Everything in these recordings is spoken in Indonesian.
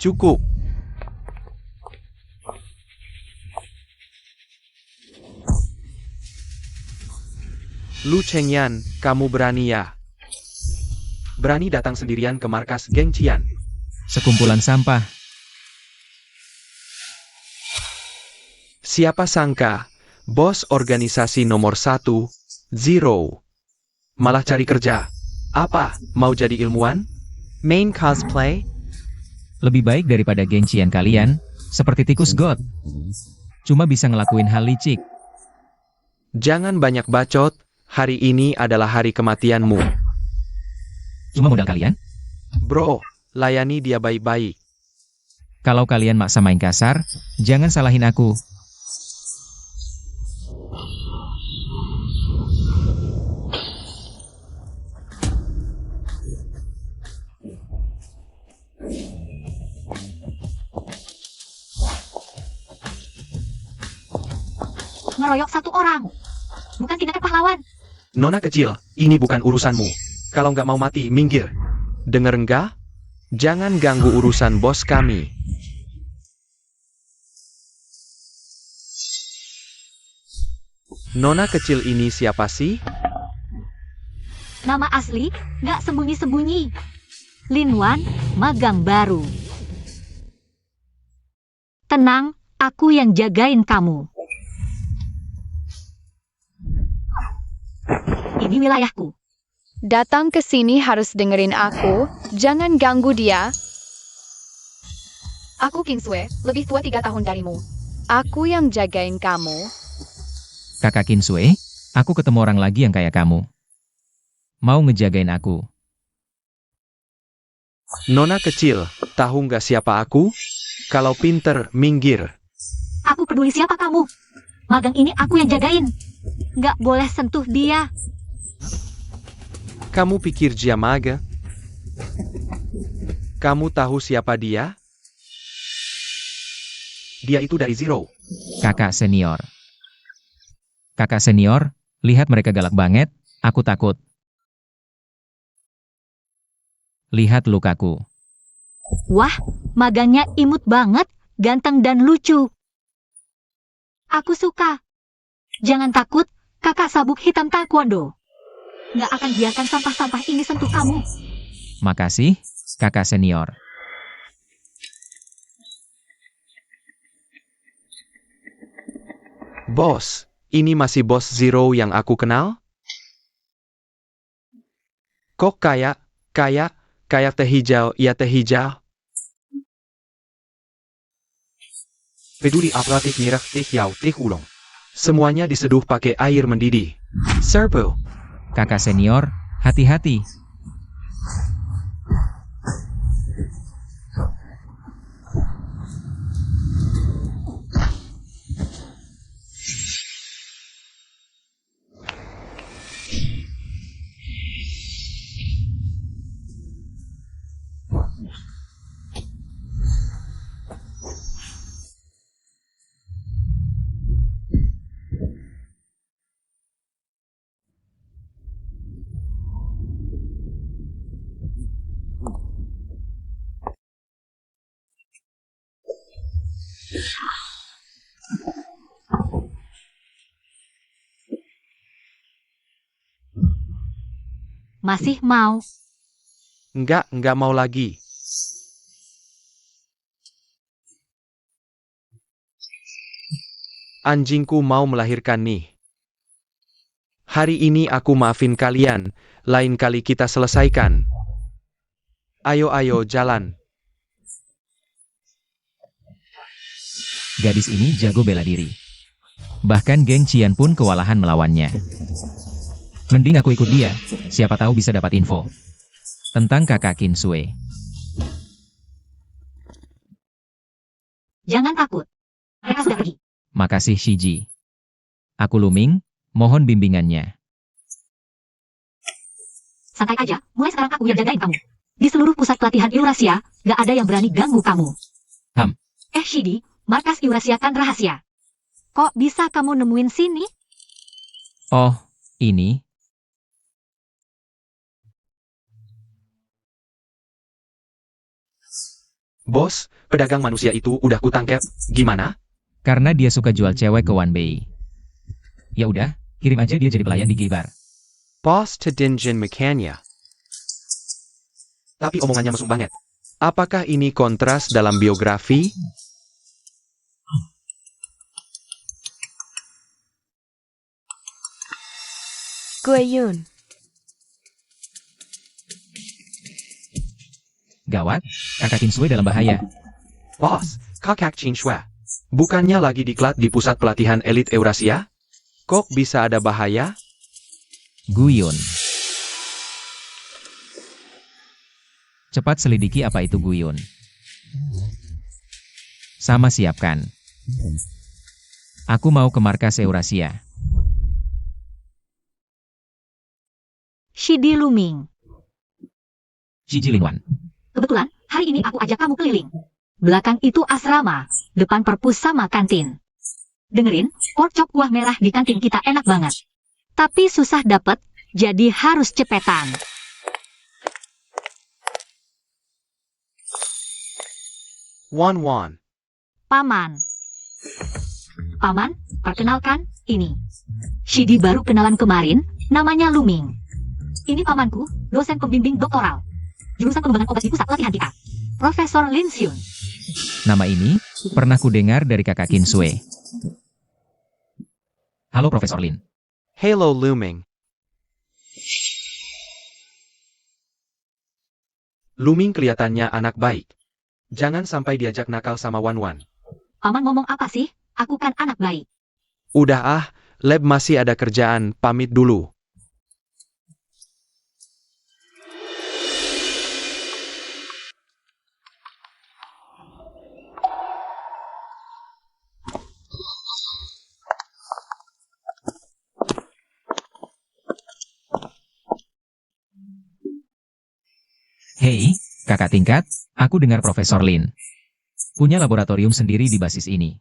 Cukup. Lu Chengyan, kamu berani ya? Berani datang sendirian ke markas geng Qian? Sekumpulan sampah. Siapa sangka, bos organisasi nomor 1, Zero. Malah cari kerja. Apa, mau jadi ilmuwan? Main cosplay? Lebih baik daripada gengsian kalian, seperti tikus got. Cuma bisa ngelakuin hal licik. Jangan banyak bacot, hari ini adalah hari kematianmu. Cuma modal kalian? Bro, layani dia baik-baik. Kalau kalian maksa main kasar, jangan salahin aku. Ngeroyok satu orang. Bukan tindakan pahlawan. Nona kecil, ini bukan urusanmu. Kalau nggak mau mati, minggir. Denger nggak? Jangan ganggu urusan bos kami. Nona kecil ini siapa sih? Nama asli, nggak sembunyi-sembunyi. Lin Wan, magang baru. Tenang, aku yang jagain kamu. Ini wilayahku. Datang ke sini harus dengerin aku, jangan ganggu dia. Aku Kingsway, lebih tua 3 tahun darimu. Aku yang jagain kamu. Kakak Kinsue, aku ketemu orang lagi yang kayak kamu. Mau ngejagain aku. Nona kecil, tahu nggak siapa aku? Kalau pinter, minggir. Aku peduli siapa kamu. Magang ini aku yang jagain. Nggak boleh sentuh dia. Kamu pikir dia maga? Kamu tahu siapa dia? Dia itu dari Zero. Kakak senior. Kakak senior, lihat mereka galak banget, aku takut. Lihat lukaku. Wah, magangnya imut banget, ganteng dan lucu. Aku suka. Jangan takut, kakak sabuk hitam taekwondo. Nggak akan biarkan sampah-sampah ini sentuh kamu. Makasih, kakak senior. Bos, ini masih bos Zero yang aku kenal? Kok kayak teh hijau, ya teh hijau. Peduli aplatik merah teh hijau teh ulong. Semuanya diseduh pakai air mendidih. Serpo. Kakak senior, hati-hati. Masih mau. Enggak mau lagi. Anjingku mau melahirkan nih. Hari ini aku maafin kalian, lain kali kita selesaikan. Ayo jalan. Gadis ini jago bela diri. Bahkan geng Qian pun kewalahan melawannya. Mending aku ikut dia, siapa tahu bisa dapat info tentang kakak Kinsue. Jangan takut. Mereka sudah pergi. Makasih Shiji. Aku Luming, mohon bimbingannya. Santai aja, mulai sekarang aku yang jagain kamu. Di seluruh pusat pelatihan Eurasia, gak ada yang berani ganggu kamu. Shidi, markas Eurasia kan rahasia. Kok bisa kamu nemuin sini? Oh, ini. Bos, pedagang manusia itu udah kutangkep. Gimana? Karena dia suka jual cewek ke Wanbei. Ya udah, kirim aja dia jadi pelayan di Gibar. Boss to Dinjin Mekanya. Tapi omongannya mesum banget. Apakah ini kontras dalam biografi? Gueyun. Gawat, kakak Kinsue dalam bahaya. Bos, kakak Chin Shue. Bukannya lagi diklat di pusat pelatihan elit Eurasia? Kok bisa ada bahaya? Guyon. Cepat selidiki apa itu guyon. Sama siapkan. Aku mau ke markas Eurasia. Shidi Luming. Jiji Linwan. Kebetulan, hari ini aku ajak kamu keliling. Belakang itu asrama, depan perpus sama kantin. Dengerin, pork chop kuah merah di kantin kita enak banget. Tapi susah dapet, jadi harus cepetan. Wan. Paman. Paman, perkenalkan, ini. Shidi baru kenalan kemarin, namanya Luming. Ini pamanku, dosen pembimbing doktoral. Jurusan pengembangan obat di pusat pelatihan kita. Profesor Lin Xun. Nama ini, pernah ku dengar dari kakak Kinsue. Halo Profesor Lin. Hello Luming. Luming kelihatannya anak baik. Jangan sampai diajak nakal sama Wan. Paman ngomong apa sih? Aku kan anak baik. Udah ah, lab masih ada kerjaan, pamit dulu. Hei, kakak tingkat, aku dengar Profesor Lin punya laboratorium sendiri di basis ini.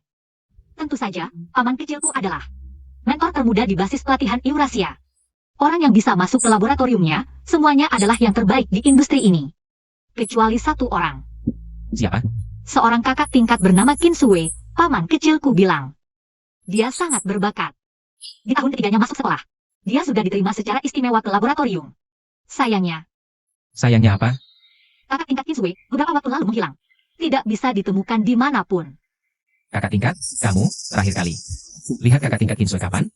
Tentu saja, paman kecilku adalah mentor termuda di basis pelatihan Eurasia. Orang yang bisa masuk ke laboratoriumnya, semuanya adalah yang terbaik di industri ini. Kecuali satu orang. Siapa? Seorang kakak tingkat bernama Kinsue, paman kecilku bilang. Dia sangat berbakat. Di tahun ketiganya masuk sekolah, dia sudah diterima secara istimewa ke laboratorium. Sayangnya, Sayangnya apa? kakak tingkat Kinsue beberapa waktu lalu menghilang. Tidak bisa ditemukan dimanapun. Kakak tingkat, kamu, terakhir kali. Lihat kakak tingkat Kinsue kapan?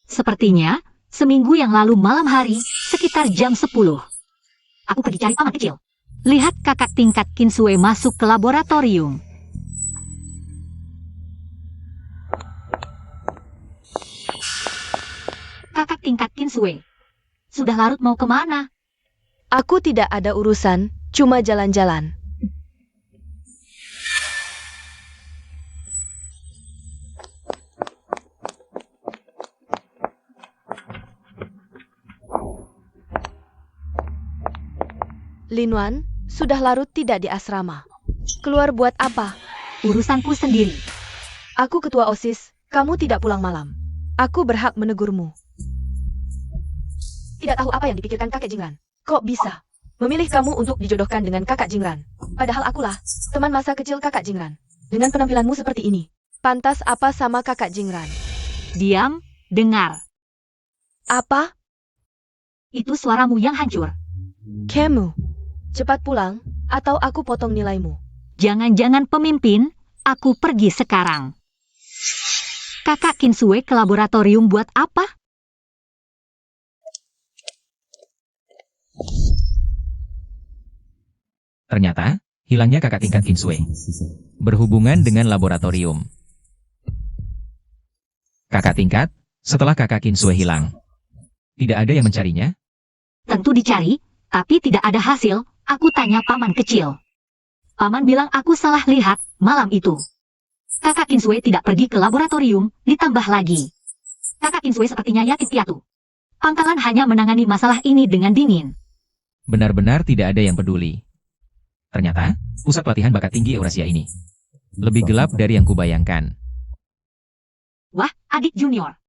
Sepertinya, seminggu yang lalu malam hari, sekitar jam 10. Aku pergi cari paman kecil. Lihat kakak tingkat Kinsue masuk ke laboratorium. Kakak tingkat Kinsue. Sudah larut mau kemana? Aku tidak ada urusan, cuma jalan-jalan. Linwan, sudah larut tidak di asrama. Keluar buat apa? Urusanku sendiri. Aku ketua OSIS, kamu tidak pulang malam. Aku berhak menegurmu. Tidak tahu apa yang dipikirkan kakek Jingran. Kok bisa memilih kamu untuk dijodohkan dengan kakak Jingran? Padahal akulah teman masa kecil kakak Jingran. Dengan penampilanmu seperti ini, pantas apa sama kakak Jingran? Diam, dengar. Apa? Itu suaramu yang hancur. Kamu, cepat pulang, atau aku potong nilaimu. Jangan-jangan pemimpin, aku pergi sekarang. Kakak Kinsue ke laboratorium buat apa? Ternyata, hilangnya kakak tingkat Kinsue berhubungan dengan laboratorium. Kakak tingkat, setelah kakak Kinsue hilang, tidak ada yang mencarinya? Tentu dicari, tapi tidak ada hasil. Aku tanya paman kecil. Paman bilang aku salah lihat malam itu. Kakak Kinsue tidak pergi ke laboratorium, ditambah lagi. Kakak Kinsue sepertinya yatim piatu. Pangkalan hanya menangani masalah ini dengan dingin. Benar-benar tidak ada yang peduli. Ternyata, pusat pelatihan bakat tinggi Eurasia ini lebih gelap dari yang kubayangkan. Wah, adik junior.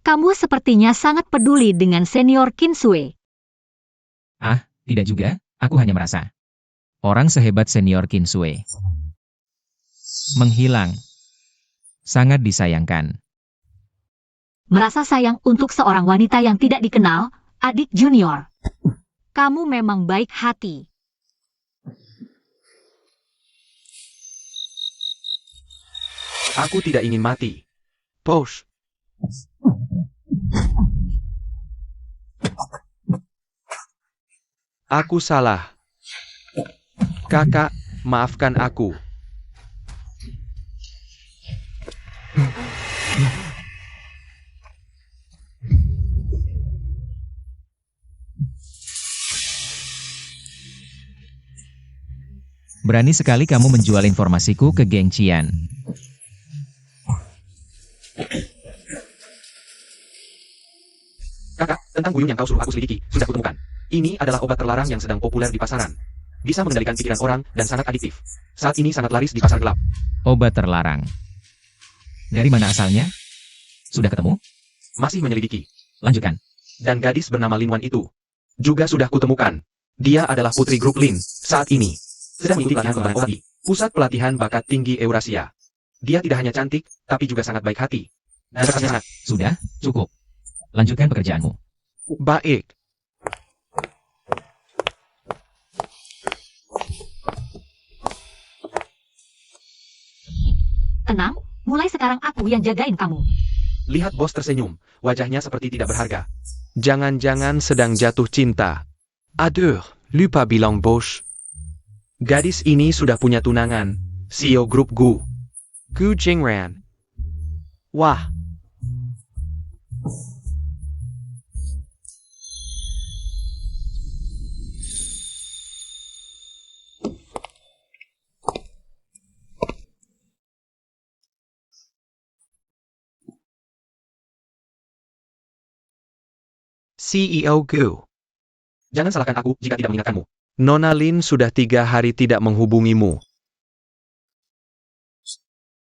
Kamu sepertinya sangat peduli dengan senior Kinsue. Ah, tidak juga, aku hanya merasa Orang sehebat senior Qin Sui menghilang. Sangat disayangkan. Merasa sayang untuk seorang wanita yang tidak dikenal, adik junior. Kamu memang baik hati. Aku tidak ingin mati. Posh. Aku salah. Kakak, maafkan aku. Berani sekali kamu menjual informasiku ke geng Qian. Kakak, tentang buyung yang kau suruh aku selidiki, sudah kutemukan. Ini adalah obat terlarang yang sedang populer di pasaran. Bisa mengendalikan pikiran orang dan sangat adiktif. Saat ini sangat laris di pasar gelap. Obat terlarang. Dari mana asalnya? Sudah ketemu? Masih menyelidiki. Lanjutkan. Dan gadis bernama Lin Wan itu juga sudah kutemukan. Dia adalah putri grup Lin saat ini. Sedang mengikuti pelatihan pengembangan obat di Pusat Pelatihan Bakat Tinggi Eurasia. Dia tidak hanya cantik, tapi juga sangat baik hati. Dan rasanya sangat. Sudah, cukup. Lanjutkan pekerjaanmu. Baik. Tenang, mulai sekarang aku yang jagain kamu. Lihat bos tersenyum, wajahnya seperti tidak berharga. Jangan-jangan sedang jatuh cinta. Aduh, lupa bilang bos. Gadis ini sudah punya tunangan, CEO grup Gu. Gu Jingran. Wah. CEO Gu. Jangan salahkan aku jika tidak mengingatkanmu. Nona Lin sudah 3 hari tidak menghubungimu.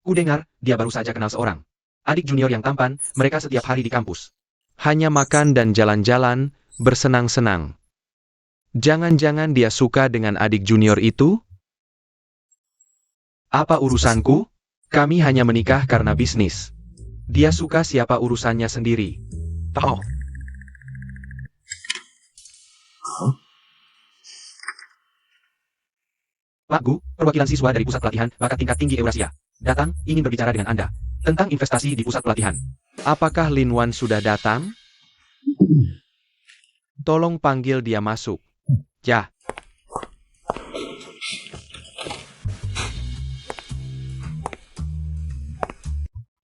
Ku dengar, dia baru saja kenal seorang adik junior yang tampan, mereka setiap hari di kampus. Hanya makan dan jalan-jalan, bersenang-senang. Jangan-jangan dia suka dengan adik junior itu? Apa urusanku? Kami hanya menikah karena bisnis. Dia suka siapa urusannya sendiri. Oh. Pak Gu, perwakilan siswa dari Pusat Pelatihan Bakat Tingkat Tinggi Eurasia. Datang, ingin berbicara dengan Anda. Tentang investasi di pusat pelatihan. Apakah Lin Wan sudah datang? Tolong panggil dia masuk. Ya.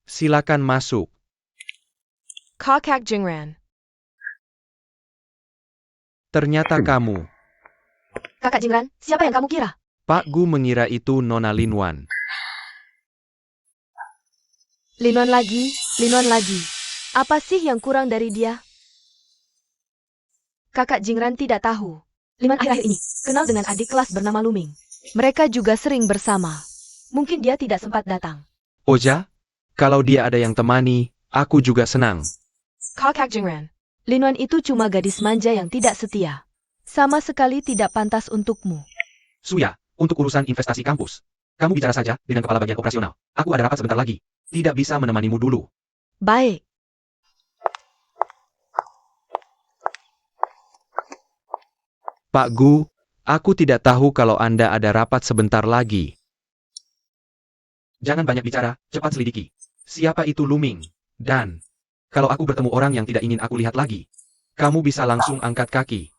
Silakan masuk. Kakak Jingran. Ternyata kamu. Kakak Jingran, siapa yang kamu kira? Pak Gu mengira itu Nona Lin Wan. Lin Wan lagi. Apa sih yang kurang dari dia? Kakak Jingran tidak tahu. Lin Wan akhir-akhir ini kenal dengan adik kelas bernama Luming. Mereka juga sering bersama. Mungkin dia tidak sempat datang. Oja, kalau dia ada yang temani, aku juga senang. Kakak Jingran, Lin Wan itu cuma gadis manja yang tidak setia. Sama sekali tidak pantas untukmu. Suya, untuk urusan investasi kampus. Kamu bicara saja dengan kepala bagian operasional. Aku ada rapat sebentar lagi. Tidak bisa menemanimu dulu. Baik. Pak Gu, aku tidak tahu kalau Anda ada rapat sebentar lagi. Jangan banyak bicara, cepat selidiki. Siapa itu Luming? Dan, kalau aku bertemu orang yang tidak ingin aku lihat lagi, kamu bisa langsung angkat kaki.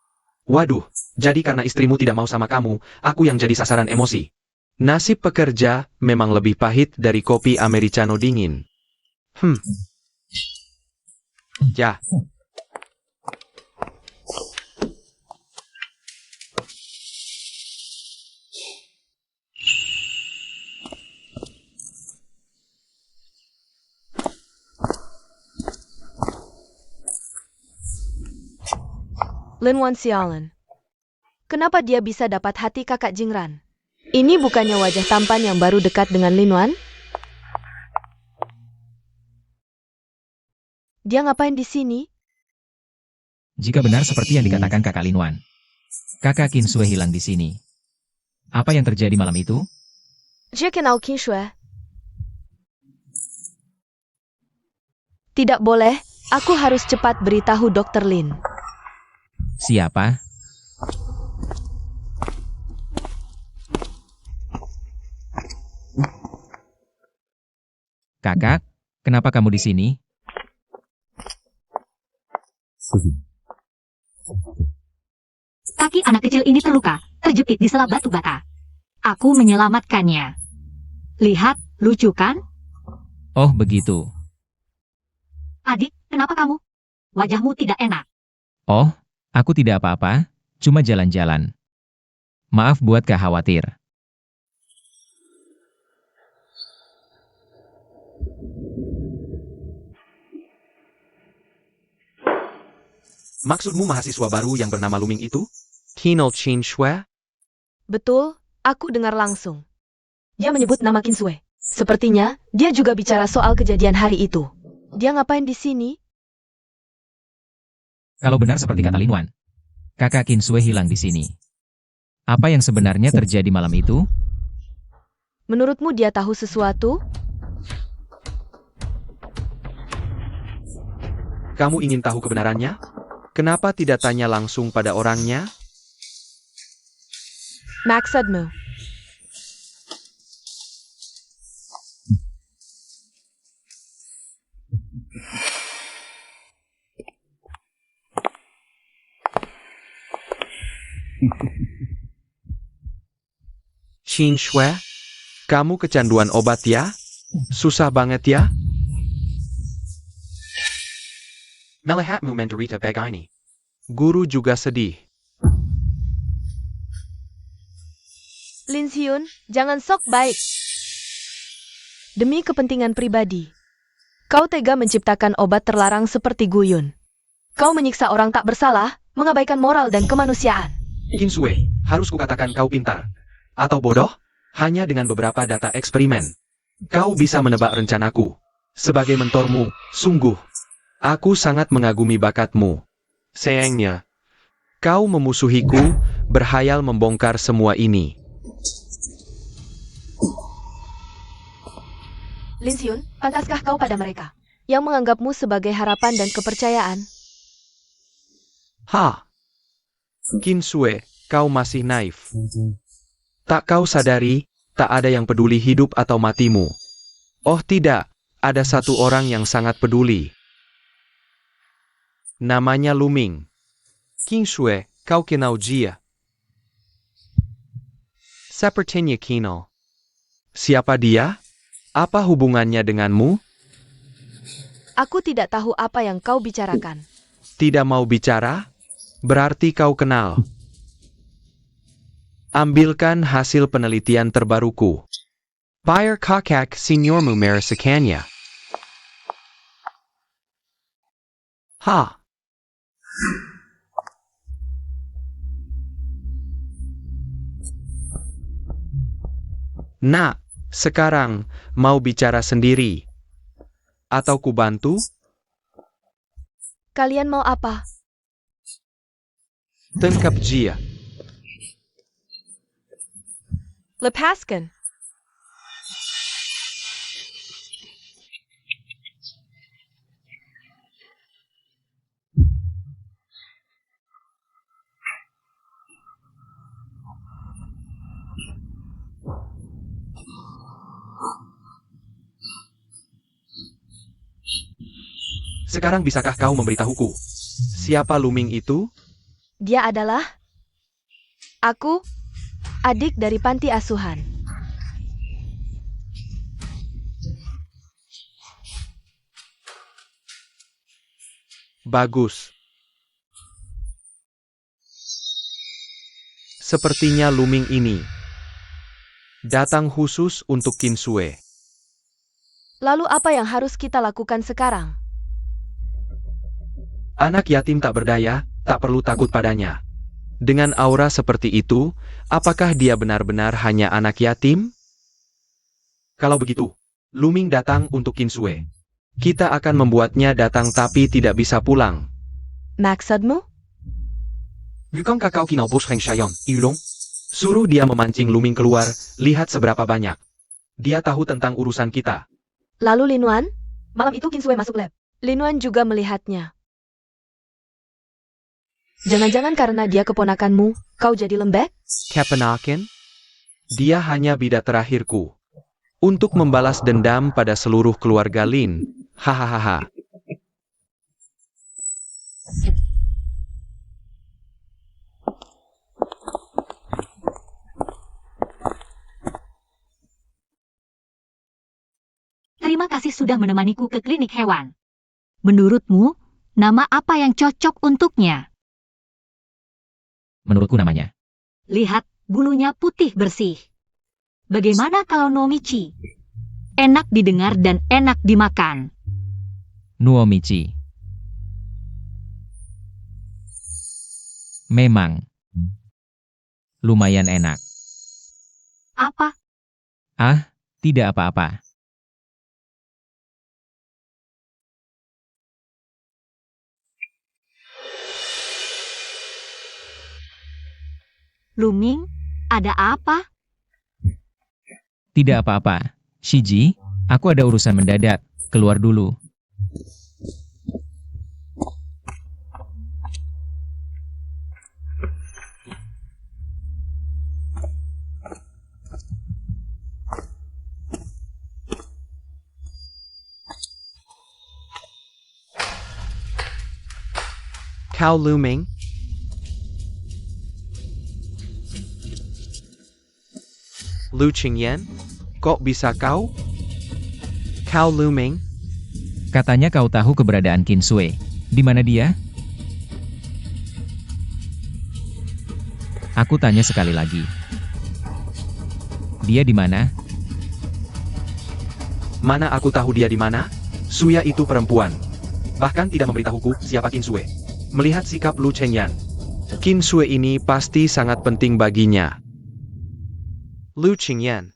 Waduh, jadi karena istrimu tidak mau sama kamu, aku yang jadi sasaran emosi. Nasib pekerja memang lebih pahit dari kopi americano dingin. Ya. Lin Wan sialan. Kenapa dia bisa dapat hati kakak Jingran? Ini bukannya wajah tampan yang baru dekat dengan Lin Wan? Dia ngapain di sini? Jika benar seperti yang dikatakan kakak Lin Wan, kakak Qin Sui hilang di sini. Apa yang terjadi malam itu? Dia kenal Qin Shui. Tidak boleh, aku harus cepat beritahu Dr. Lin. Siapa? Kakak, kenapa kamu di sini? Kaki anak kecil ini terluka, terjepit di sela batu bata. Aku menyelamatkannya. Lihat, lucu kan? Oh, begitu. Adik, kenapa kamu? Wajahmu tidak enak. Oh, aku tidak apa-apa, cuma jalan-jalan. Maaf buat Kak khawatir. Maksudmu mahasiswa baru yang bernama Luming itu? Kinol Qin Shui? Betul, aku dengar langsung. Dia menyebut nama Qin Shui. Sepertinya, dia juga bicara soal kejadian hari itu. Dia ngapain di sini? Kalau benar seperti kata Lin Wan, kakak Qin Shui hilang di sini. Apa yang sebenarnya terjadi malam itu? Menurutmu dia tahu sesuatu? Kamu ingin tahu kebenarannya? Kenapa tidak tanya langsung pada orangnya? Maksudmu? Qin Shui? Kamu kecanduan obat ya? Susah banget ya? Melihatmu menderita begini. Guru juga sedih. Lin Xiun, jangan sok baik. Demi kepentingan pribadi. Kau tega menciptakan obat terlarang seperti Guyun. Kau menyiksa orang tak bersalah, mengabaikan moral dan kemanusiaan. Qin Shui, harus kukatakan kau pintar. Atau bodoh? Hanya dengan beberapa data eksperimen. Kau bisa menebak rencanaku. Sebagai mentormu, sungguh. Aku sangat mengagumi bakatmu. Sayangnya, kau memusuhiku, berhayal membongkar semua ini. Lin Xiun, pantaskah kau pada mereka yang menganggapmu sebagai harapan dan kepercayaan? Ha! Qin Shui, kau masih naif. Tak kau sadari, tak ada yang peduli hidup atau matimu. Oh tidak, ada satu orang yang sangat peduli. Namanya Luming. Qin Shui, kau kenal dia? Sepertinya kenal. Siapa dia? Apa hubungannya denganmu? Aku tidak tahu apa yang kau bicarakan. Tidak mau bicara? Berarti kau kenal. Ambilkan hasil penelitian terbaruku. Bayar kakak seniormu merasakannya. Ha! Nak, sekarang mau bicara sendiri? Atau ku bantu? Kalian mau apa? Tangkap dia. Lepaskan. Sekarang bisakah kau memberitahuku? Siapa Luming itu? Dia adalah aku, adik dari panti asuhan. Bagus. Sepertinya Luming ini datang khusus untuk Qin Shui. Lalu apa yang harus kita lakukan sekarang? Anak yatim tak berdaya, tak perlu takut padanya. Dengan aura seperti itu, apakah dia benar-benar hanya anak yatim? Kalau begitu, Luming datang untuk Qin Shui. Kita akan membuatnya datang tapi tidak bisa pulang. Maksudmu? Bukankah kau kenal Bos Heng Shayon, Yulong? Suruh dia memancing Luming keluar, lihat seberapa banyak. Dia tahu tentang urusan kita. Lalu Linuan? Malam itu Kinsue masuk lab. Linuan juga melihatnya. Jangan-jangan karena dia keponakanmu, kau jadi lembek? Keponakan? Dia hanya bidat terakhirku. Untuk membalas dendam pada seluruh keluarga Lin. Hahaha. Terima kasih sudah menemaniku ke klinik hewan. Menurutmu, nama apa yang cocok untuknya? Menurutku namanya. Lihat, bulunya putih bersih. Bagaimana kalau Nomichi? Enak didengar dan enak dimakan. Nuomichi. Memang. Lumayan enak. Apa? Ah, tidak apa-apa. Luming, ada apa? Tidak apa-apa. Shiji, aku ada urusan mendadak. Keluar dulu. Kau Luming? Lu Qingyan? Kok bisa kau? Kau Luming? Katanya kau tahu keberadaan Kinsue. Di mana dia? Aku tanya sekali lagi. Dia di mana? Mana aku tahu dia di mana? Suya itu perempuan. Bahkan tidak memberitahuku siapa Kinsue. Melihat sikap Lu Chengyan, Kinsue ini pasti sangat penting baginya. Lu Qingyan.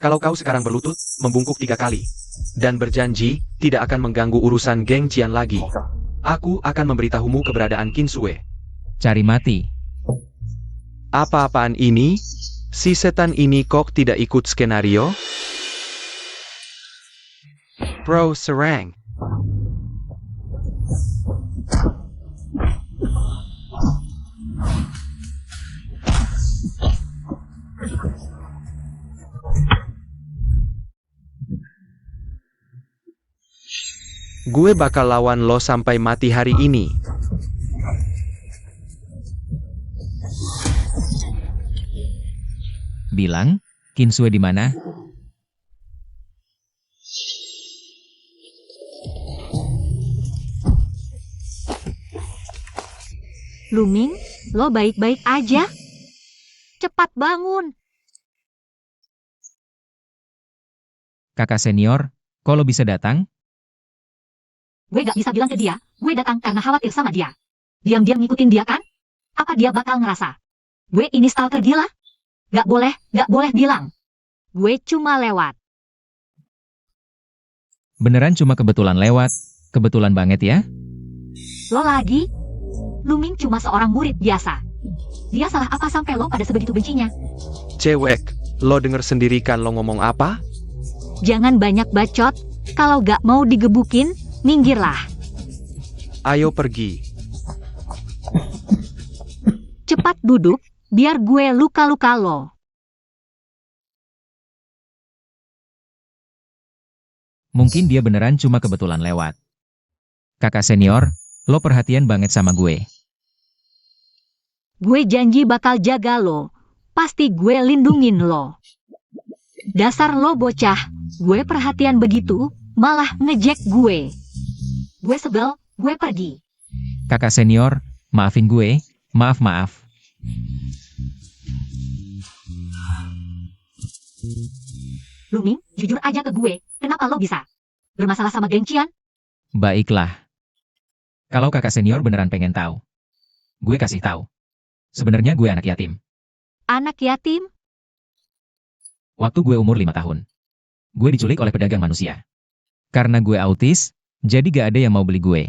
Kalau kau sekarang berlutut, membungkuk 3 kali, dan berjanji tidak akan mengganggu urusan geng Cian lagi, aku akan memberitahumu keberadaan Kinsue. Cari mati. Apa-apaan ini? Si setan ini kok tidak ikut skenario? Bro serang. Gue bakal lawan lo sampai mati hari ini. Bilang, Kinsue di mana? Luming, lo baik-baik aja? Cepat bangun. Kakak senior, kok lo bisa datang? Gue gak bisa bilang ke dia, gue datang karena khawatir sama dia. Diam-diam ngikutin dia kan? Apa dia bakal ngerasa? Gue ini stalker gila? Gak boleh bilang. Gue cuma lewat. Beneran cuma kebetulan lewat. Kebetulan banget ya? Lo lagi? Luming cuma seorang murid biasa. Dia salah apa sampai lo pada sebegitu bencinya? Cewek, lo denger sendiri kan lo ngomong apa? Jangan banyak bacot. Kalau gak mau digebukin, minggirlah. Ayo pergi. Cepat duduk, biar gue luka-luka lo. Mungkin dia beneran cuma kebetulan lewat. Kakak senior, lo perhatian banget sama gue. Gue janji bakal jaga lo. Pasti gue lindungin lo. Dasar lo bocah, gue perhatian begitu, malah ngejek gue. Gue sebel, gue pergi. Kakak senior, maafin gue, maaf. Luming, jujur aja ke gue, kenapa lo bisa bermasalah sama geng Cian? Baiklah. Kalau kakak senior beneran pengen tahu, gue kasih tahu. Sebenarnya gue anak yatim. Anak yatim? Waktu gue umur 5 tahun, gue diculik oleh pedagang manusia. Karena gue autis, jadi gak ada yang mau beli gue.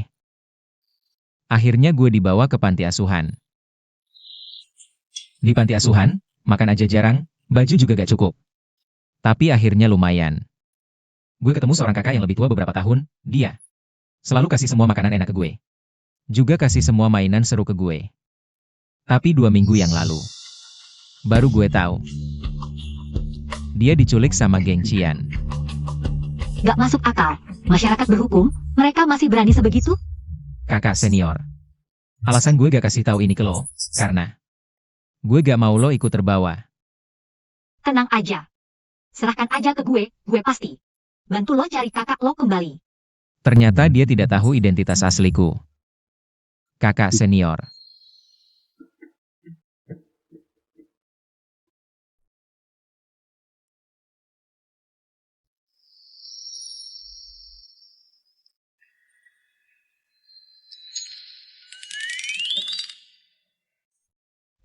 Akhirnya gue dibawa ke panti asuhan. Di panti asuhan, makan aja jarang, baju juga gak cukup. Tapi akhirnya lumayan. Gue ketemu seorang kakak yang lebih tua beberapa tahun, dia selalu kasih semua makanan enak ke gue. Juga kasih semua mainan seru ke gue. Tapi 2 minggu yang lalu, baru gue tahu. Dia diculik sama geng Cian. Gak masuk akal. Masyarakat berhukum, mereka masih berani sebegitu? Kakak senior. Alasan gue gak kasih tahu ini ke lo, karena gue gak mau lo ikut terbawa. Tenang aja. Serahkan aja ke gue pasti. Bantu lo cari kakak lo kembali. Ternyata dia tidak tahu identitas asliku. Kakak senior.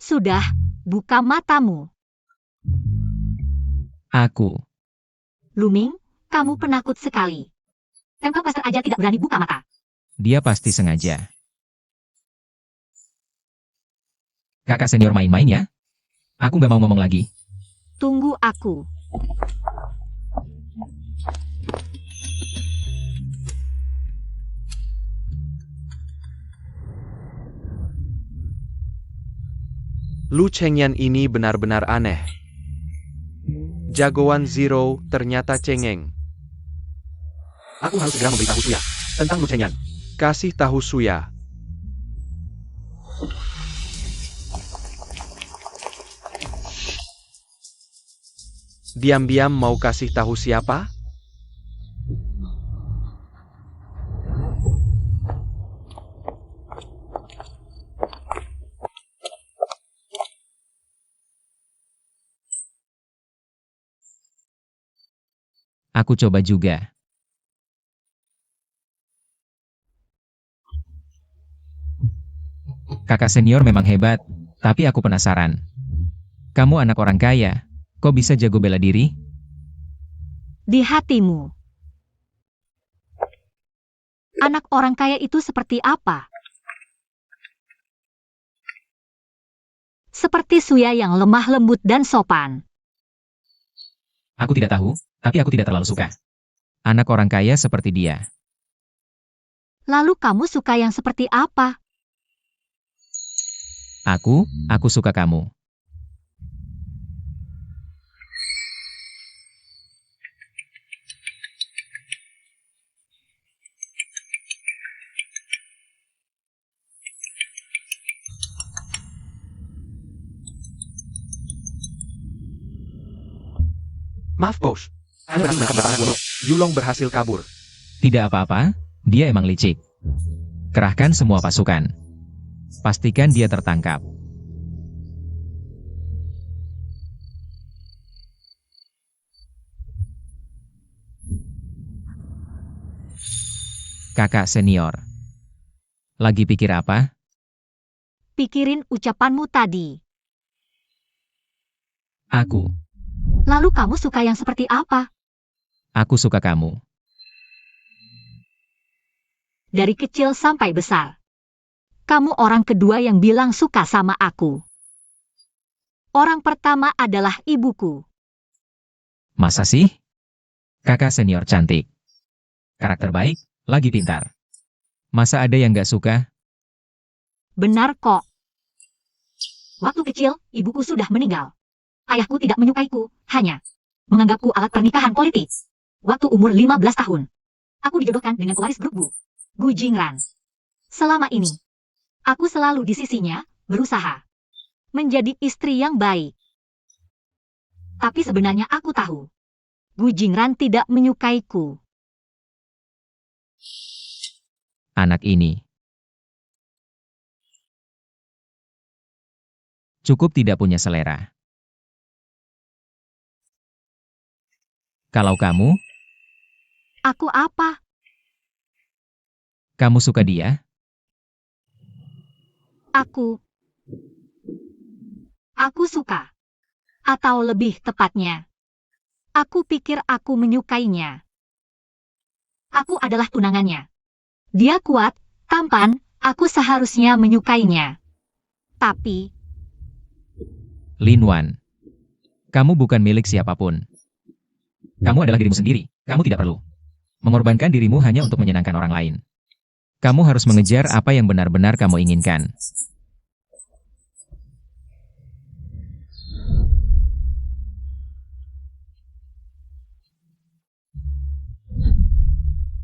Sudah, buka matamu. Aku. Luming, kamu penakut sekali. Temple Master aja tidak berani buka mata. Dia pasti sengaja. Kakak senior main-main ya? Aku gak mau ngomong lagi. Tunggu aku. Lu Chengyan ini benar-benar aneh. Jagoan Zero ternyata cengeng. Aku harus segera memberitahu Suya tentang Lu Chengyan. Kasih tahu Suya. Diam-diam mau kasih tahu siapa? Aku coba juga. Kakak senior memang hebat, tapi aku penasaran. Kamu anak orang kaya, kok bisa jago bela diri? Di hatimu. Anak orang kaya itu seperti apa? Seperti Suya yang lemah lembut dan sopan. Aku tidak tahu, tapi aku tidak terlalu suka. Anak orang kaya seperti dia. Lalu kamu suka yang seperti apa? Aku suka kamu. Maaf bos. Anda berhasil menangkap anak bodoh. Yulong berhasil kabur. Tidak apa-apa, dia emang licik. Kerahkan semua pasukan. Pastikan dia tertangkap. Kakak senior. Lagi pikir apa? Pikirin ucapanmu tadi. Aku. Lalu kamu suka yang seperti apa? Aku suka kamu. Dari kecil sampai besar. Kamu orang kedua yang bilang suka sama aku. Orang pertama adalah ibuku. Masa sih? Kakak senior cantik. Karakter baik, lagi pintar. Masa ada yang gak suka? Benar kok. Waktu kecil, ibuku sudah meninggal. Ayahku tidak menyukaiku, hanya menganggapku alat pernikahan politik. Waktu umur 15 tahun, aku dijodohkan dengan pewaris grup Gu Jingran. Selama ini, aku selalu di sisinya, berusaha menjadi istri yang baik. Tapi sebenarnya aku tahu, Gu Jingran tidak menyukaiku. Anak ini cukup tidak punya selera. Kalau kamu, Aku apa? kamu suka dia? Aku suka. Atau lebih tepatnya, aku pikir aku menyukainya. Aku adalah tunangannya. Dia kuat, tampan, aku seharusnya menyukainya. Tapi, Lin Wan. Kamu bukan milik siapapun. Kamu adalah dirimu sendiri. Kamu tidak perlu mengorbankan dirimu hanya untuk menyenangkan orang lain. Kamu harus mengejar apa yang benar-benar kamu inginkan.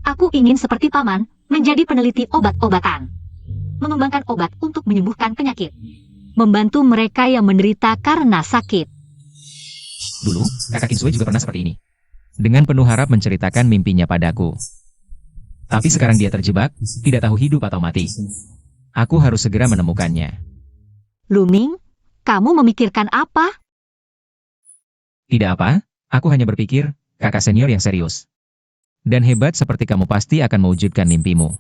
Aku ingin seperti paman, menjadi peneliti obat-obatan. Mengembangkan obat untuk menyembuhkan penyakit. Membantu mereka yang menderita karena sakit. Dulu, kakak Kinsue juga pernah seperti ini. Dengan penuh harap menceritakan mimpinya padaku. Tapi sekarang dia terjebak, tidak tahu hidup atau mati. Aku harus segera menemukannya. Luming, kamu memikirkan apa? Tidak apa, aku hanya berpikir, kakak senior yang serius. Dan hebat seperti kamu pasti akan mewujudkan mimpimu.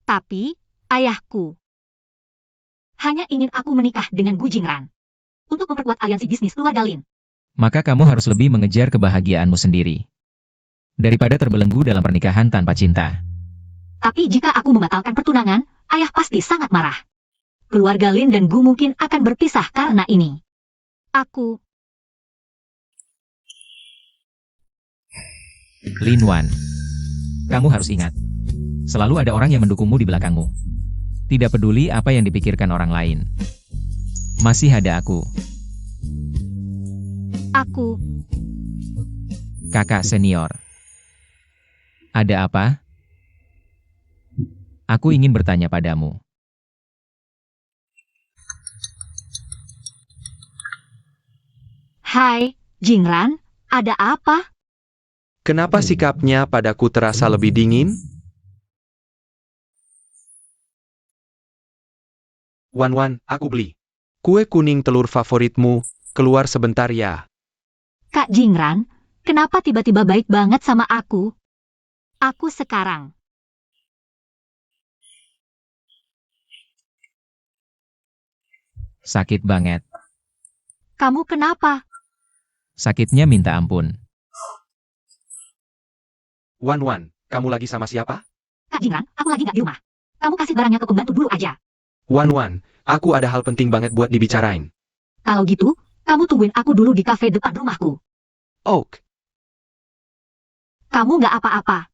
Tapi, ayahku hanya ingin aku menikah dengan Gu Jingran untuk memperkuat aliansi bisnis keluarga Lin. Maka kamu harus lebih mengejar kebahagiaanmu sendiri. Daripada terbelenggu dalam pernikahan tanpa cinta. Tapi jika aku membatalkan pertunangan, ayah pasti sangat marah. Keluarga Lin dan Gu mungkin akan berpisah karena ini. Aku Lin Wan. Kamu harus ingat. Selalu ada orang yang mendukungmu di belakangmu. Tidak peduli apa yang dipikirkan orang lain. Masih ada aku. Kakak senior. Ada apa? Aku ingin bertanya padamu. Hai, Jingran, ada apa? Kenapa sikapnya padaku terasa lebih dingin? Wan, aku beli kue kuning telur favoritmu, keluar sebentar ya. Kak Jingran, kenapa tiba-tiba baik banget sama aku? Aku sekarang. Sakit banget. Kamu kenapa? Sakitnya minta ampun. Wan, kamu lagi sama siapa? Kak Jingran, aku lagi nggak di rumah. Kamu kasih barangnya ke pembantu dulu aja. Wan, aku ada hal penting banget buat dibicarain. Kalau gitu, kamu tungguin aku dulu di kafe depan rumahku. Oke. Kamu nggak apa-apa.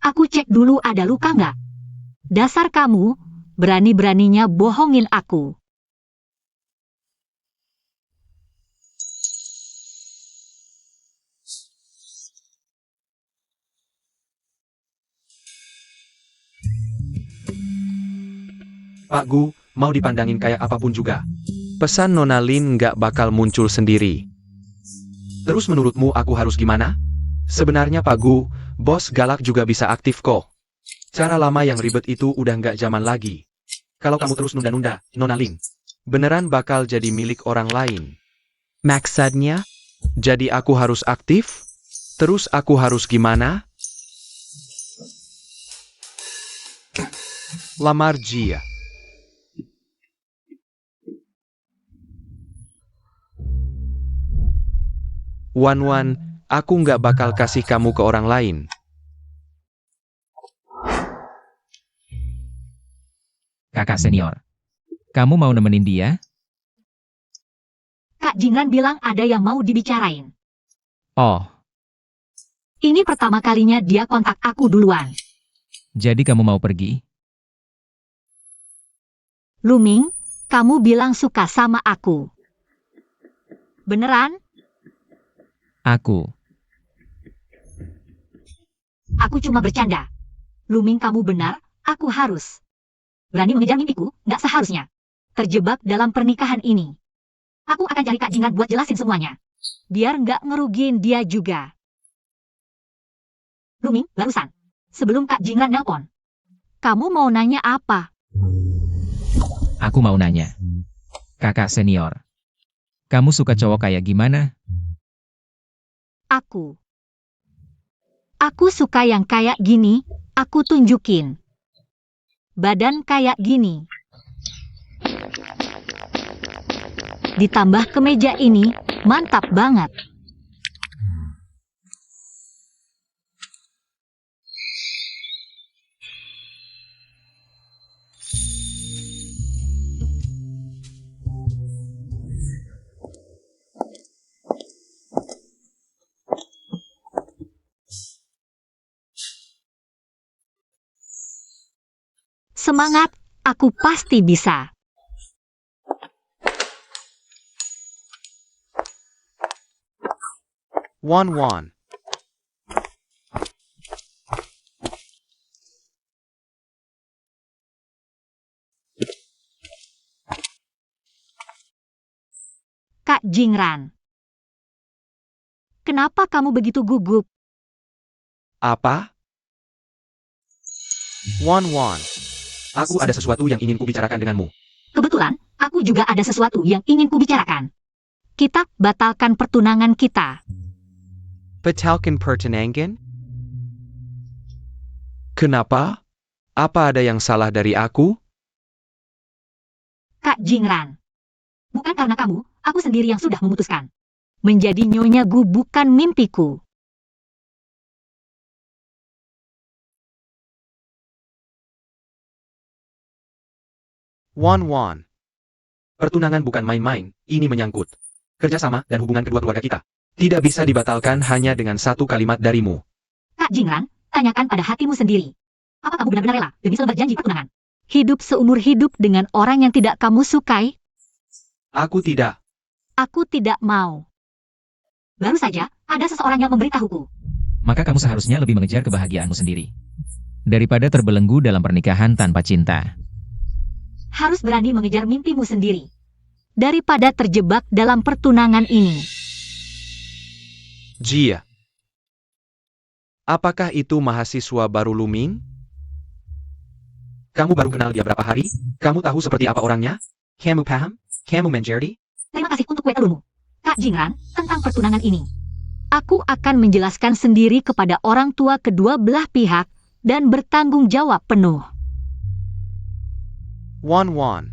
Aku cek dulu ada luka nggak. Dasar kamu, berani-beraninya bohongin aku. Pak Gu, mau dipandangin kayak apapun juga. Pesan Nona Lin nggak bakal muncul sendiri. Terus menurutmu aku harus gimana? Sebenarnya Pak Gu, bos galak juga bisa aktif kok. Cara lama yang ribet itu udah nggak zaman lagi. Kalau kamu terus nunda-nunda, Nona Lin beneran bakal jadi milik orang lain. Maksudnya? Jadi aku harus aktif? Terus aku harus gimana? Lamar Jia. Wan, aku nggak bakal kasih kamu ke orang lain. Kakak senior. Kamu mau nemenin dia? Kak Jingran bilang ada yang mau dibicarain. Oh, Ini pertama kalinya dia kontak aku duluan. jadi kamu mau pergi? Luming, kamu bilang suka sama aku. Beneran? Aku. Aku cuma bercanda. Luming, kamu benar, aku harus. Berani mengejar mimpiku, nggak seharusnya. Terjebak dalam pernikahan ini. Aku akan cari Kak Jingran buat jelasin semuanya. Biar nggak ngerugiin dia juga. Luming, barusan. Sebelum Kak Jingran nelpon. Kamu mau nanya apa? Aku mau nanya. Kakak senior. Kamu suka cowok kayak gimana? Aku suka yang kayak gini, aku tunjukin. Badan kayak gini. Ditambah kemeja ini, mantap banget. Semangat, aku pasti bisa. Wan. Kak Jingran. Kenapa kamu begitu gugup? Apa? Wan. Aku ada sesuatu yang ingin kubicarakan denganmu. Kebetulan, aku juga ada sesuatu yang ingin kubicarakan. Kita batalkan pertunangan kita. Batalkan pertunangan? Kenapa? Apa ada yang salah dari aku? Kak Jingran. Bukan karena kamu, aku sendiri yang sudah memutuskan. Menjadi Nyonya Gu bukan mimpiku. Wan. Pertunangan bukan main-main, ini menyangkut kerjasama dan hubungan kedua keluarga kita. Tidak bisa dibatalkan hanya dengan satu kalimat darimu. Kak Jingran, tanyakan pada hatimu sendiri. Apa kamu benar-benar rela demi selembar janji pertunangan? Hidup seumur hidup dengan orang yang tidak kamu sukai? Aku tidak. Aku tidak mau. Baru saja, ada seseorang yang memberitahuku. Maka kamu seharusnya lebih mengejar kebahagiaanmu sendiri. Daripada terbelenggu dalam pernikahan tanpa cinta. Harus berani mengejar mimpimu sendiri. Daripada terjebak dalam pertunangan ini. Jia. Apakah itu mahasiswa baru Luming? Kamu baru kenal dia berapa hari? Kamu tahu seperti apa orangnya? Kamu paham? Kamu menjadi? Terima kasih untuk kue telurmu. Kak Jingran, tentang pertunangan ini. Aku akan menjelaskan sendiri kepada orang tua kedua belah pihak dan bertanggung jawab penuh. Wan.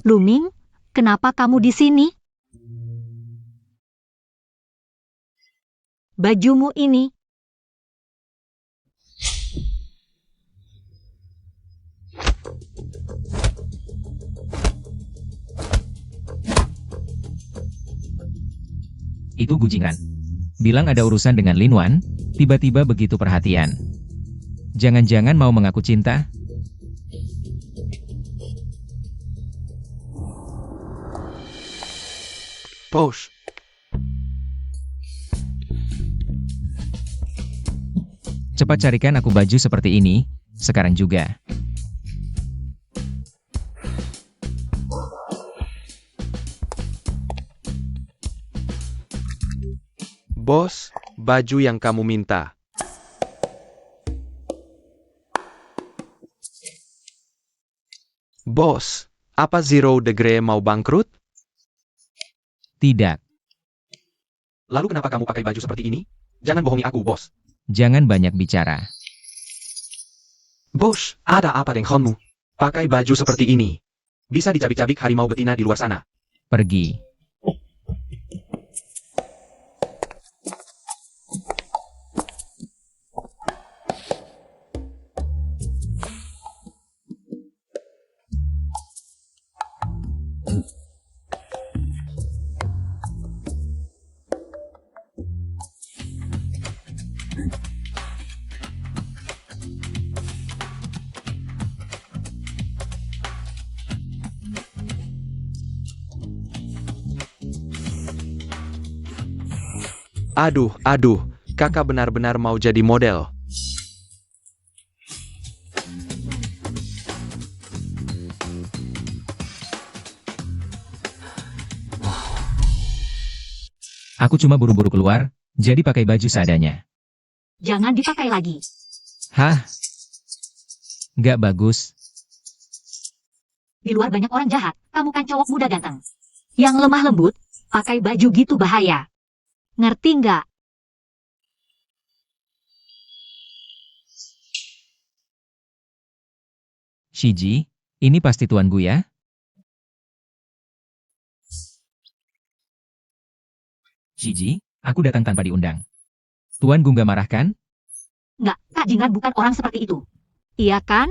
Luming, kenapa kamu di sini? Bajumu ini. Itu Gu Jingran. Bilang ada urusan dengan Lin Wan, tiba-tiba begitu perhatian. Jangan-jangan mau mengaku cinta? Posh. Cepat carikan aku baju seperti ini, sekarang juga. Bos, baju yang kamu minta. Bos, apa Zero Degree mau bangkrut? Tidak, Lalu kenapa kamu pakai baju seperti ini? Jangan bohongi aku, bos. jangan banyak bicara. Bos, ada apa denganmu? Pakai baju seperti ini. Bisa dicabik-cabik harimau betina di luar sana. Pergi. Aduh, kakak benar-benar mau jadi model. Aku cuma buru-buru keluar, jadi pakai baju seadanya. Jangan dipakai lagi. Hah? Gak bagus. Di luar banyak orang jahat, kamu kan cowok muda ganteng. Yang lemah lembut, pakai baju gitu bahaya. Ngerti nggak? Shiji, ini pasti Tuan Gu ya? Shiji, aku datang tanpa diundang. Tuan Gu nggak marah kan? Nggak, Kak Jingran bukan orang seperti itu. Iya kan?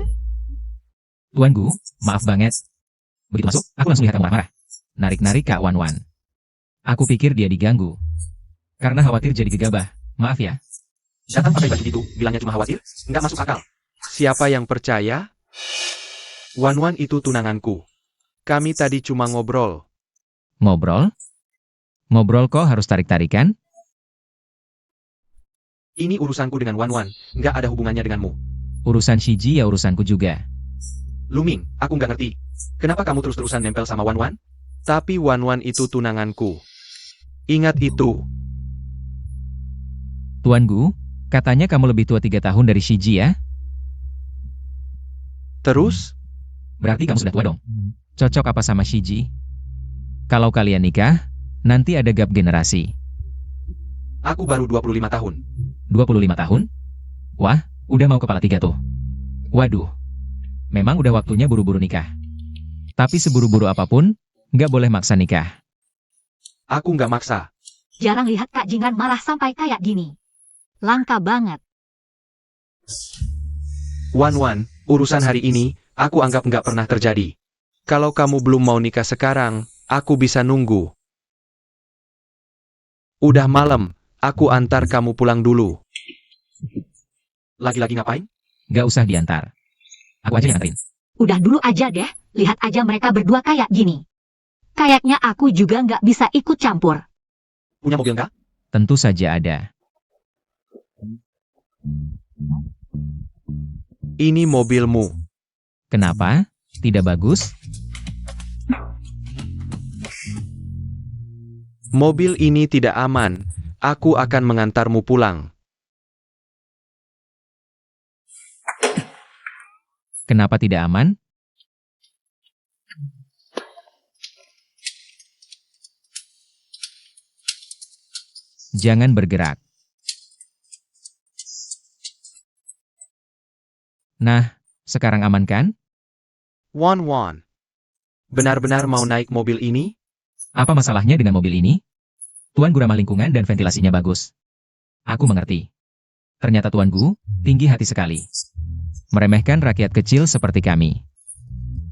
Tuan Gu, maaf banget. Begitu masuk, aku langsung lihat kamu marah-marah. Narik-narik Kak Wan Wan. Aku pikir dia diganggu. Karena khawatir jadi gegabah. Maaf ya. Datang pakai baju itu, bilangnya cuma khawatir? Nggak masuk akal. Siapa yang percaya? Wan itu tunanganku. Kami tadi cuma ngobrol. Ngobrol? Ngobrol kok harus tarik-tarikan? Ini urusanku dengan Wan, nggak ada hubungannya denganmu. Urusan Shiji ya urusanku juga. Luming, aku nggak ngerti. Kenapa kamu terus-terusan nempel sama Wan? Tapi Wan itu tunanganku. Ingat itu. Tuan Gu, katanya kamu lebih tua 3 tahun dari Shiji ya? Terus? Berarti kamu sudah tua dong. Cocok apa sama Shiji? Kalau kalian nikah, nanti ada gap generasi. Aku baru 25 tahun. 25 tahun? Wah, udah mau kepala 3 tuh. Waduh. Memang udah waktunya buru-buru nikah. Tapi seburu-buru apapun, nggak boleh maksa nikah. Aku nggak maksa. Jarang lihat Kak Jingran marah sampai kayak gini. Langka banget. Wan, urusan hari ini, aku anggap nggak pernah terjadi. Kalau kamu belum mau nikah sekarang, aku bisa nunggu. Udah malam, aku antar kamu pulang dulu. Lagi-lagi ngapain? Nggak usah diantar. Aku aja yang anterin. Udah dulu aja deh, lihat aja mereka berdua kayak gini. Kayaknya aku juga nggak bisa ikut campur. Punya mobil nggak? Tentu saja ada. Ini mobilmu. Kenapa? Tidak bagus? Mobil ini tidak aman. Aku akan mengantarmu pulang. Kenapa tidak aman? Jangan bergerak. Nah, sekarang aman kan? Wan. Benar-benar mau naik mobil ini? Apa masalahnya dengan mobil ini? Tuan Gu ramah lingkungan dan ventilasinya bagus. Aku mengerti. Ternyata Tuan Gu, tinggi hati sekali. Meremehkan rakyat kecil seperti kami.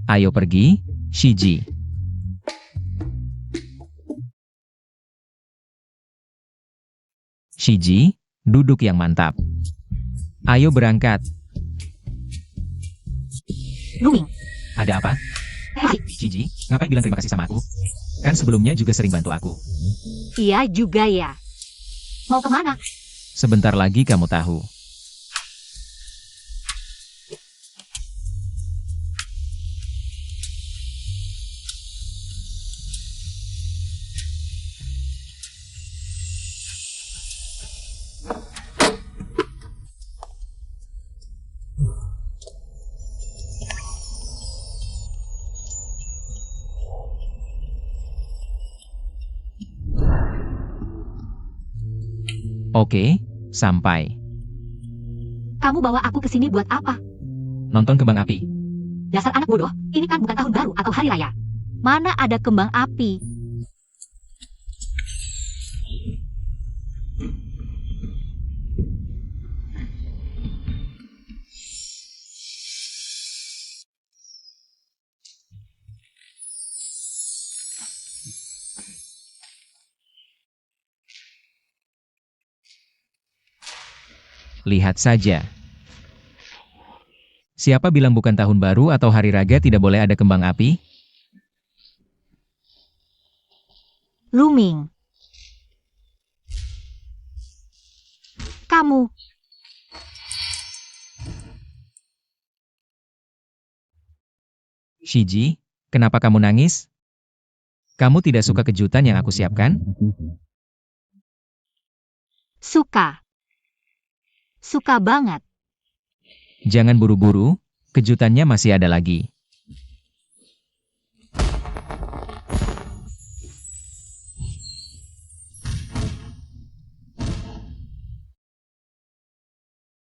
Ayo pergi, Shiji. Shiji, duduk yang mantap. Ayo berangkat. Luming, Ada apa? hei, Shiji, ngapain bilang terima kasih sama aku? Kan sebelumnya juga sering bantu aku. iya juga ya. Mau kemana? Sebentar lagi kamu tahu. Oke, sampai. Kamu bawa aku ke sini buat apa? Nonton kembang api. Dasar anak bodoh, ini kan bukan tahun baru atau hari raya. Mana ada kembang api? Lihat saja. Siapa bilang bukan tahun baru atau hari raga tidak boleh ada kembang api? Luming. Kamu. Shiji, kenapa kamu nangis? Kamu tidak suka kejutan yang aku siapkan? Suka. Suka banget. Jangan buru-buru, kejutannya masih ada lagi.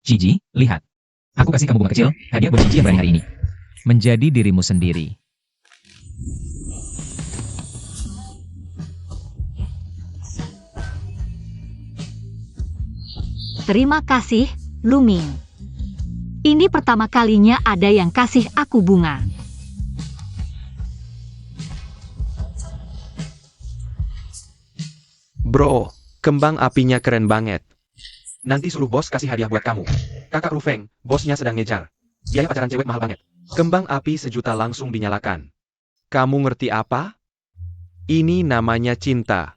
Shiji, lihat. Aku kasih kamu bunga kecil, hadiah buat Shiji yang berani hari ini. Menjadi dirimu sendiri. Terima kasih, Luming. Ini pertama kalinya ada yang kasih aku bunga. Bro, Kembang apinya keren banget. Nanti suruh bos kasih hadiah buat kamu. Kakak Rufeng, bosnya sedang ngejar. Biaya pacaran cewek mahal banget. Kembang api 1 juta langsung dinyalakan. Kamu ngerti apa? Ini namanya cinta.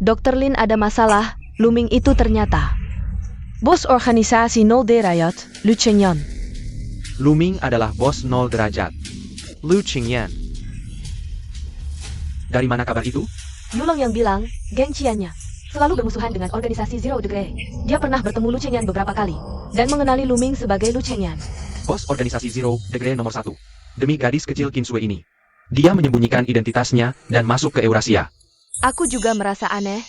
Dr. Lin ada masalah, Luming itu ternyata. Bos organisasi Nol Derajat, Lu Chenyan. Luming adalah bos 0 derajat. Lu Qingyan. Dari mana kabar itu? Yulong yang bilang, geng Qiannya selalu bermusuhan dengan organisasi Zero Degree. Dia pernah bertemu Lu Chenyan beberapa kali, dan mengenali Luming sebagai Lu Chenyan. Bos organisasi Zero Degree nomor 1. Demi gadis kecil Kinsue ini. Dia menyembunyikan identitasnya dan masuk ke Eurasia. Aku juga merasa aneh.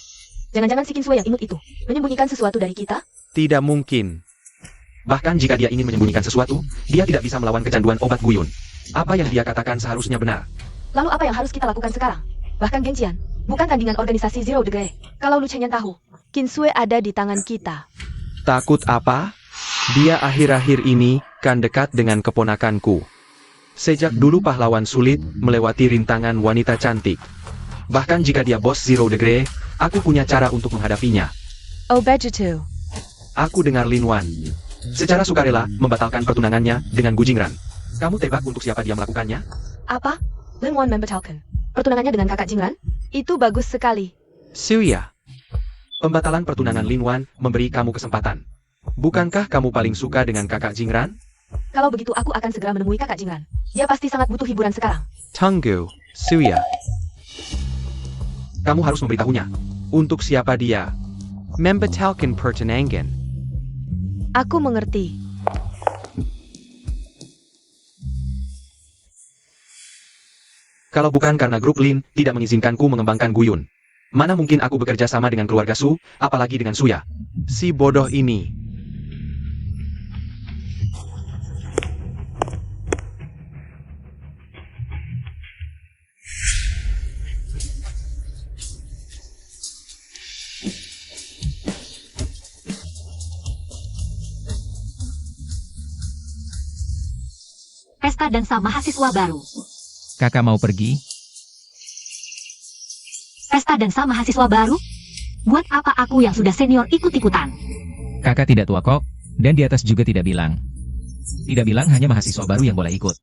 Jangan-jangan si Kinsue yang imut itu menyembunyikan sesuatu dari kita? Tidak mungkin. Bahkan jika dia ingin menyembunyikan sesuatu, dia tidak bisa melawan kecanduan obat guyun. Apa yang dia katakan seharusnya benar. Lalu apa yang harus kita lakukan sekarang? Bahkan Geng Qian, bukan tandingan organisasi Zero Degree. Kalau Lu Chenyan tahu, Kinsue ada di tangan kita. Takut apa? Dia akhir-akhir ini kan dekat dengan keponakanku. Sejak dulu pahlawan sulit melewati rintangan wanita cantik. Bahkan jika dia bos Zero Degree, aku punya cara untuk menghadapinya. Oh begitu. Aku dengar Lin Wan secara sukarela membatalkan pertunangannya dengan Gu Jingran. Kamu tebak untuk siapa dia melakukannya? Apa? Lin Wan membatalkan pertunangannya dengan kakak Jingran? Itu bagus sekali. Suya. Pembatalan pertunangan Lin Wan memberi kamu kesempatan. Bukankah kamu paling suka dengan kakak Jingran? Kalau begitu aku akan segera menemui kakak Jingran. Dia pasti sangat butuh hiburan sekarang. Tunggu, Suya. Kamu harus memberitahunya. Untuk siapa dia? Membatalkan pertunangan. Aku mengerti. Kalau bukan karena grup Lin tidak mengizinkanku mengembangkan Guyun. Mana mungkin aku bekerja sama dengan keluarga Su, apalagi dengan Suya. Si bodoh ini. Pesta dansa mahasiswa baru. Kakak mau pergi? Pesta dansa mahasiswa baru? Buat apa aku yang sudah senior ikut-ikutan? Kakak tidak tua kok, dan di atas juga tidak bilang. Tidak bilang hanya mahasiswa baru yang boleh ikut.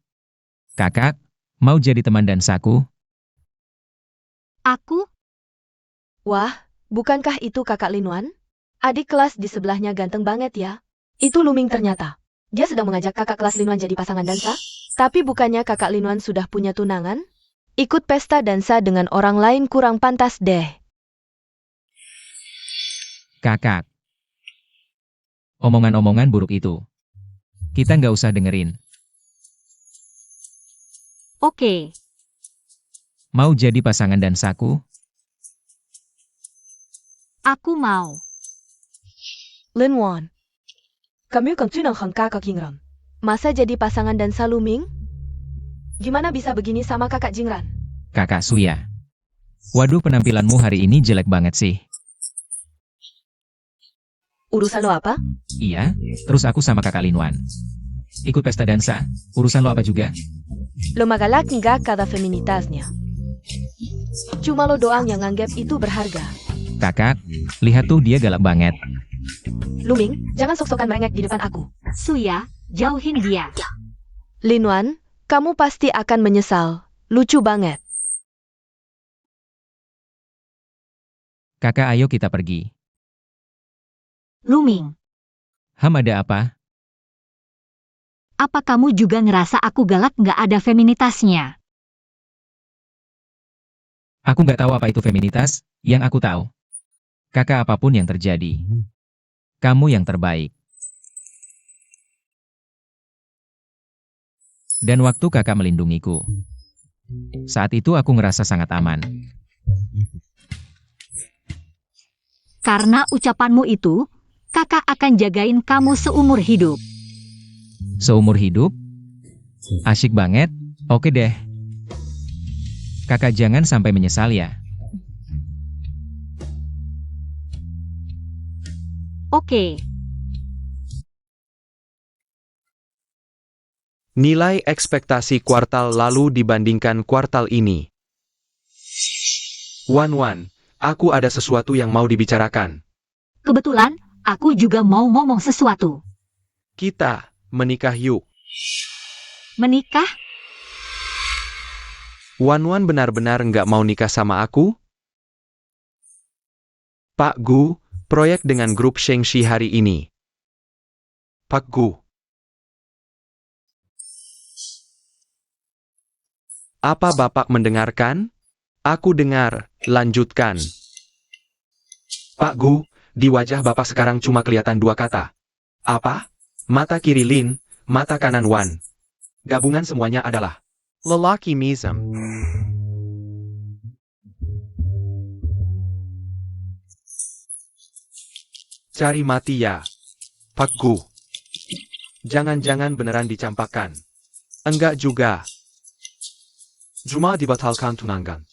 Kakak, mau jadi teman dansaku? Aku? Wah, bukankah itu kakak Lin Wan? Adik kelas di sebelahnya ganteng banget ya. Itu Luming ternyata. Dia sedang mengajak kakak kelas Lin Wan jadi pasangan dansa? Tapi bukannya kakak Lin Wan sudah punya tunangan? Ikut pesta dansa dengan orang lain kurang pantas deh. Kakak. Omongan-omongan buruk itu. Kita nggak usah dengerin. Oke. Mau jadi pasangan dansaku? Aku mau. Lin Wan. Kamu kan tunangan kakak Jingran. Masa jadi pasangan dansa Luming? Gimana bisa begini sama kakak Jingran? Kakak Suya. Waduh, penampilanmu hari ini jelek banget sih. Urusan lo apa? Iya, terus aku sama kakak Lin Wan. Ikut pesta dansa, urusan lo apa juga? Lo magalak nggak kada feminitasnya. Cuma lo doang yang nganggap itu berharga. Kakak, lihat tuh dia galak banget. Luming, jangan sok-sokan merengek di depan aku. Suya, jauhin dia. Lin Wan, kamu pasti akan menyesal. Lucu banget. Kakak, ayo kita pergi. Luming, Ada apa? apa kamu juga ngerasa aku galak nggak ada feminitasnya? Aku nggak tahu apa itu feminitas, yang aku tahu. Kakak, apapun yang terjadi, kamu yang terbaik. Dan waktu kakak melindungiku, saat itu aku ngerasa sangat aman. Karena ucapanmu itu, kakak akan jagain kamu seumur hidup. Seumur hidup? Asyik banget. Oke deh. Kakak jangan sampai menyesal ya. Oke. Nilai ekspektasi kuartal lalu dibandingkan kuartal ini. Wan, aku ada sesuatu yang mau dibicarakan. Kebetulan, aku juga mau ngomong sesuatu. Kita menikah yuk. Menikah? Wan benar-benar nggak mau nikah sama aku? Pak Gu, proyek dengan grup Shengshi hari ini. Pak Gu. Apa Bapak mendengarkan? Aku dengar, lanjutkan. Pak Gu, di wajah Bapak sekarang cuma kelihatan dua kata. Apa? Mata kiri Lin, mata kanan Wan. Gabungan semuanya adalah lelaki misem. Cari mati ya, Pak Gu. Jangan-jangan beneran dicampakkan. Enggak juga. Cuma dibatalkan tunangan.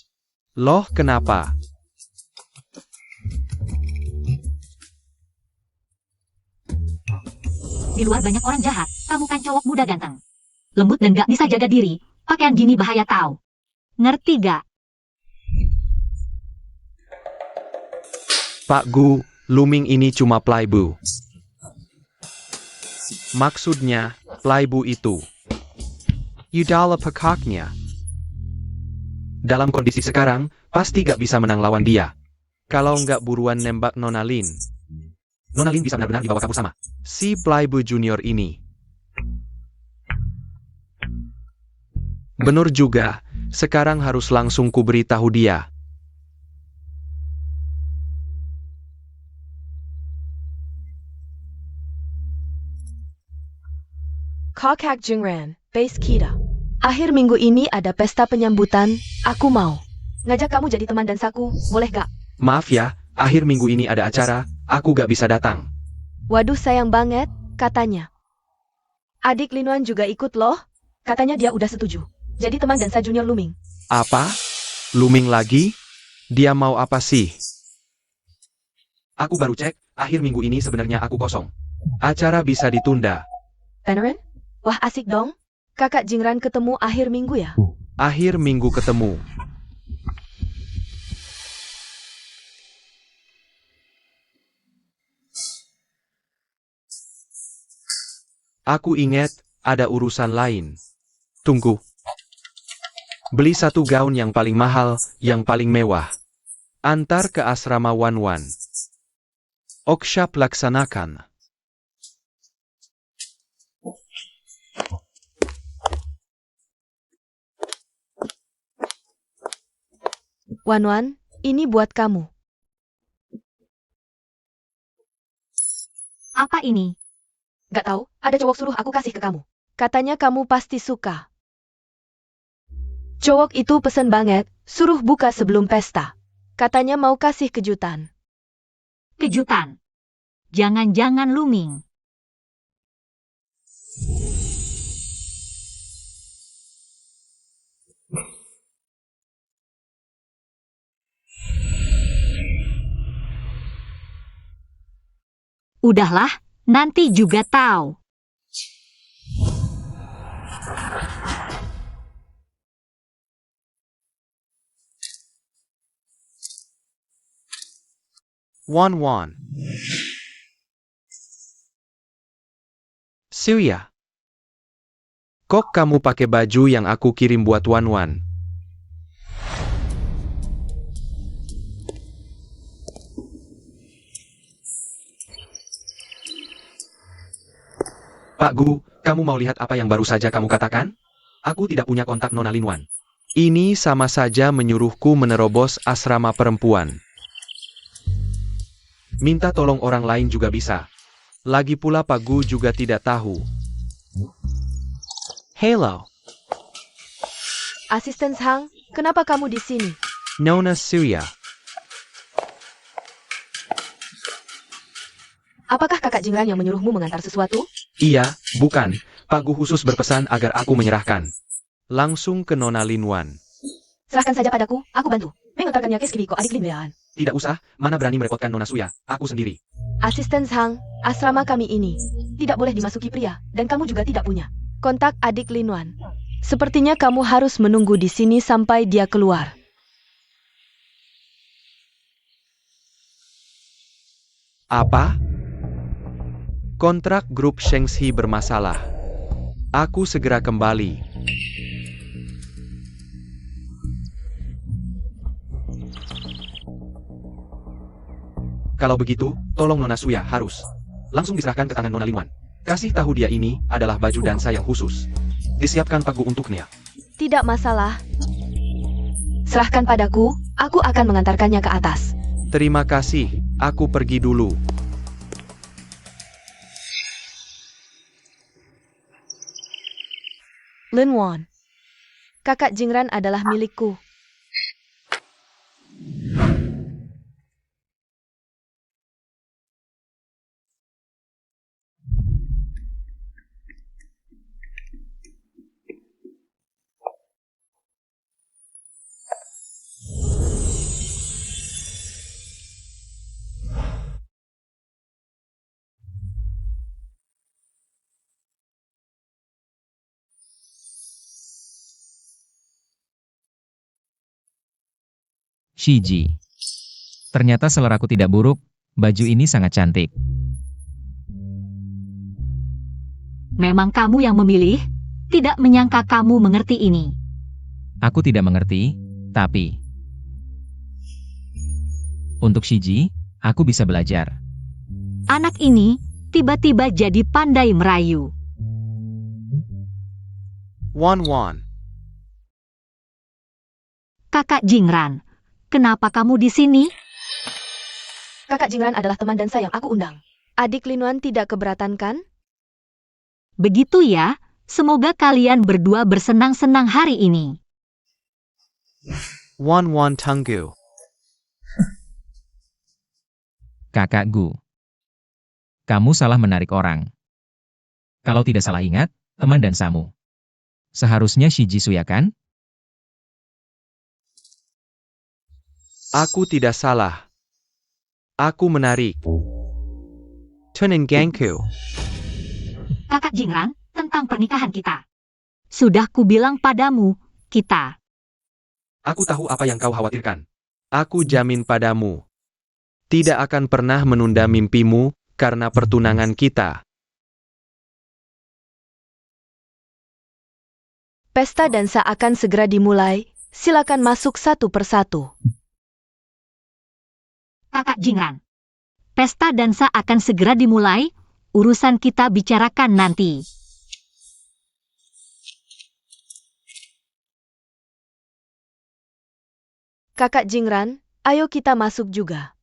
Loh, kenapa? Di luar banyak orang jahat, kamu kan cowok muda ganteng. Lembut dan gak bisa jaga diri, pakaian gini bahaya tau. Ngerti gak? Pak Gu, Luming ini cuma playbu. Maksudnya, playbu itu. Yudala pekaknya. Dalam kondisi sekarang, pasti gak bisa menang lawan dia. Kalau nggak buruan nembak Nona Lin. Nona Lin bisa benar-benar dibawa kabur sama si playbu junior ini. Bener juga, sekarang harus langsung kuberitahu dia. Kakak Jingran, base kita. Akhir minggu ini ada pesta penyambutan, aku mau ngajak kamu jadi teman dansaku, boleh gak? Maaf ya, akhir minggu ini ada acara, aku gak bisa datang. Waduh sayang banget, katanya. Adik Linuan juga ikut loh, katanya dia udah setuju. Jadi teman dansa junior Luming. Apa? Luming lagi? Dia mau apa sih? Aku baru cek, akhir minggu ini sebenarnya aku kosong. Acara bisa ditunda. Beneran? Wah asik dong. Kakak Jingran ketemu akhir minggu ya? Akhir minggu ketemu. Aku ingat, ada urusan lain. Tunggu. Beli satu gaun yang paling mahal, yang paling mewah. Antar ke asrama Wan. Workshop laksanakan. Wan, ini buat kamu. Apa ini? Gak tahu, ada cowok suruh aku kasih ke kamu. Katanya kamu pasti suka. Cowok itu pesen banget, suruh buka sebelum pesta. Katanya mau kasih kejutan. Kejutan. Jangan-jangan Luming. Udahlah, nanti juga tahu. Wan. Surya. Kok kamu pakai baju yang aku kirim buat Wan? Pak Gu, kamu mau lihat apa yang baru saja kamu katakan? Aku tidak punya kontak Nona Lin Wan. Ini sama saja menyuruhku menerobos asrama perempuan. Minta tolong orang lain juga bisa. Lagi pula Pak Gu juga tidak tahu. Hello, Asisten Hang, kenapa kamu di sini? Nona Surya. Apakah kakak Jingran yang menyuruhmu mengantar sesuatu? Iya, bukan. Pak Gu khusus berpesan agar aku menyerahkan. Langsung ke Nona Lin Wan. Serahkan saja padaku, aku bantu. Mengantarkannya ke Skibiko adik Lin Lian. Tidak usah, mana berani merepotkan Nona Suya, aku sendiri. Asisten Zhang, asrama kami ini tidak boleh dimasuki pria, dan kamu juga tidak punya kontak adik Lin Wan. Sepertinya kamu harus menunggu di sini sampai dia keluar. Apa? Kontrak grup Shengxi bermasalah. Aku segera kembali. Kalau begitu, tolong Nona Suya harus langsung diserahkan ke tangan Nona Lin Wan. Kasih tahu dia ini adalah baju dansa yang khusus. Disiapkan Pak Gu untuknya. Tidak masalah. Serahkan padaku, aku akan mengantarkannya ke atas. Terima kasih, aku pergi dulu. Lin Wan, kakak Jingran adalah milikku. Shiji. Ternyata seleraku tidak buruk, baju ini sangat cantik. Memang kamu yang memilih? Tidak menyangka kamu mengerti ini. Aku tidak mengerti, tapi... Untuk Shiji, aku bisa belajar. Anak ini tiba-tiba jadi pandai merayu. Wan Wan. Kakak Jingran, kenapa kamu di sini? Kakak Jingran adalah teman dansa yang aku undang. Adik Lin Wan tidak keberatan kan? Begitu ya, semoga kalian berdua bersenang-senang hari ini. Wan Wan Tunggu. Kakak Gu. Kamu salah menarik orang. Kalau tidak salah ingat, teman dansamu. Seharusnya Shiji Suya kan? Aku tidak salah. Aku menarik. Tunin Gangku. Kakak Jingran, tentang pernikahan kita. Sudah kubilang padamu, kita. Aku tahu apa yang kau khawatirkan. Aku jamin padamu. Tidak akan pernah menunda mimpimu karena pertunangan kita. Pesta dansa akan segera dimulai. Silakan masuk satu persatu. Kakak Jingran, pesta dansa akan segera dimulai. Urusan kita bicarakan nanti. Kakak Jingran, ayo kita masuk juga.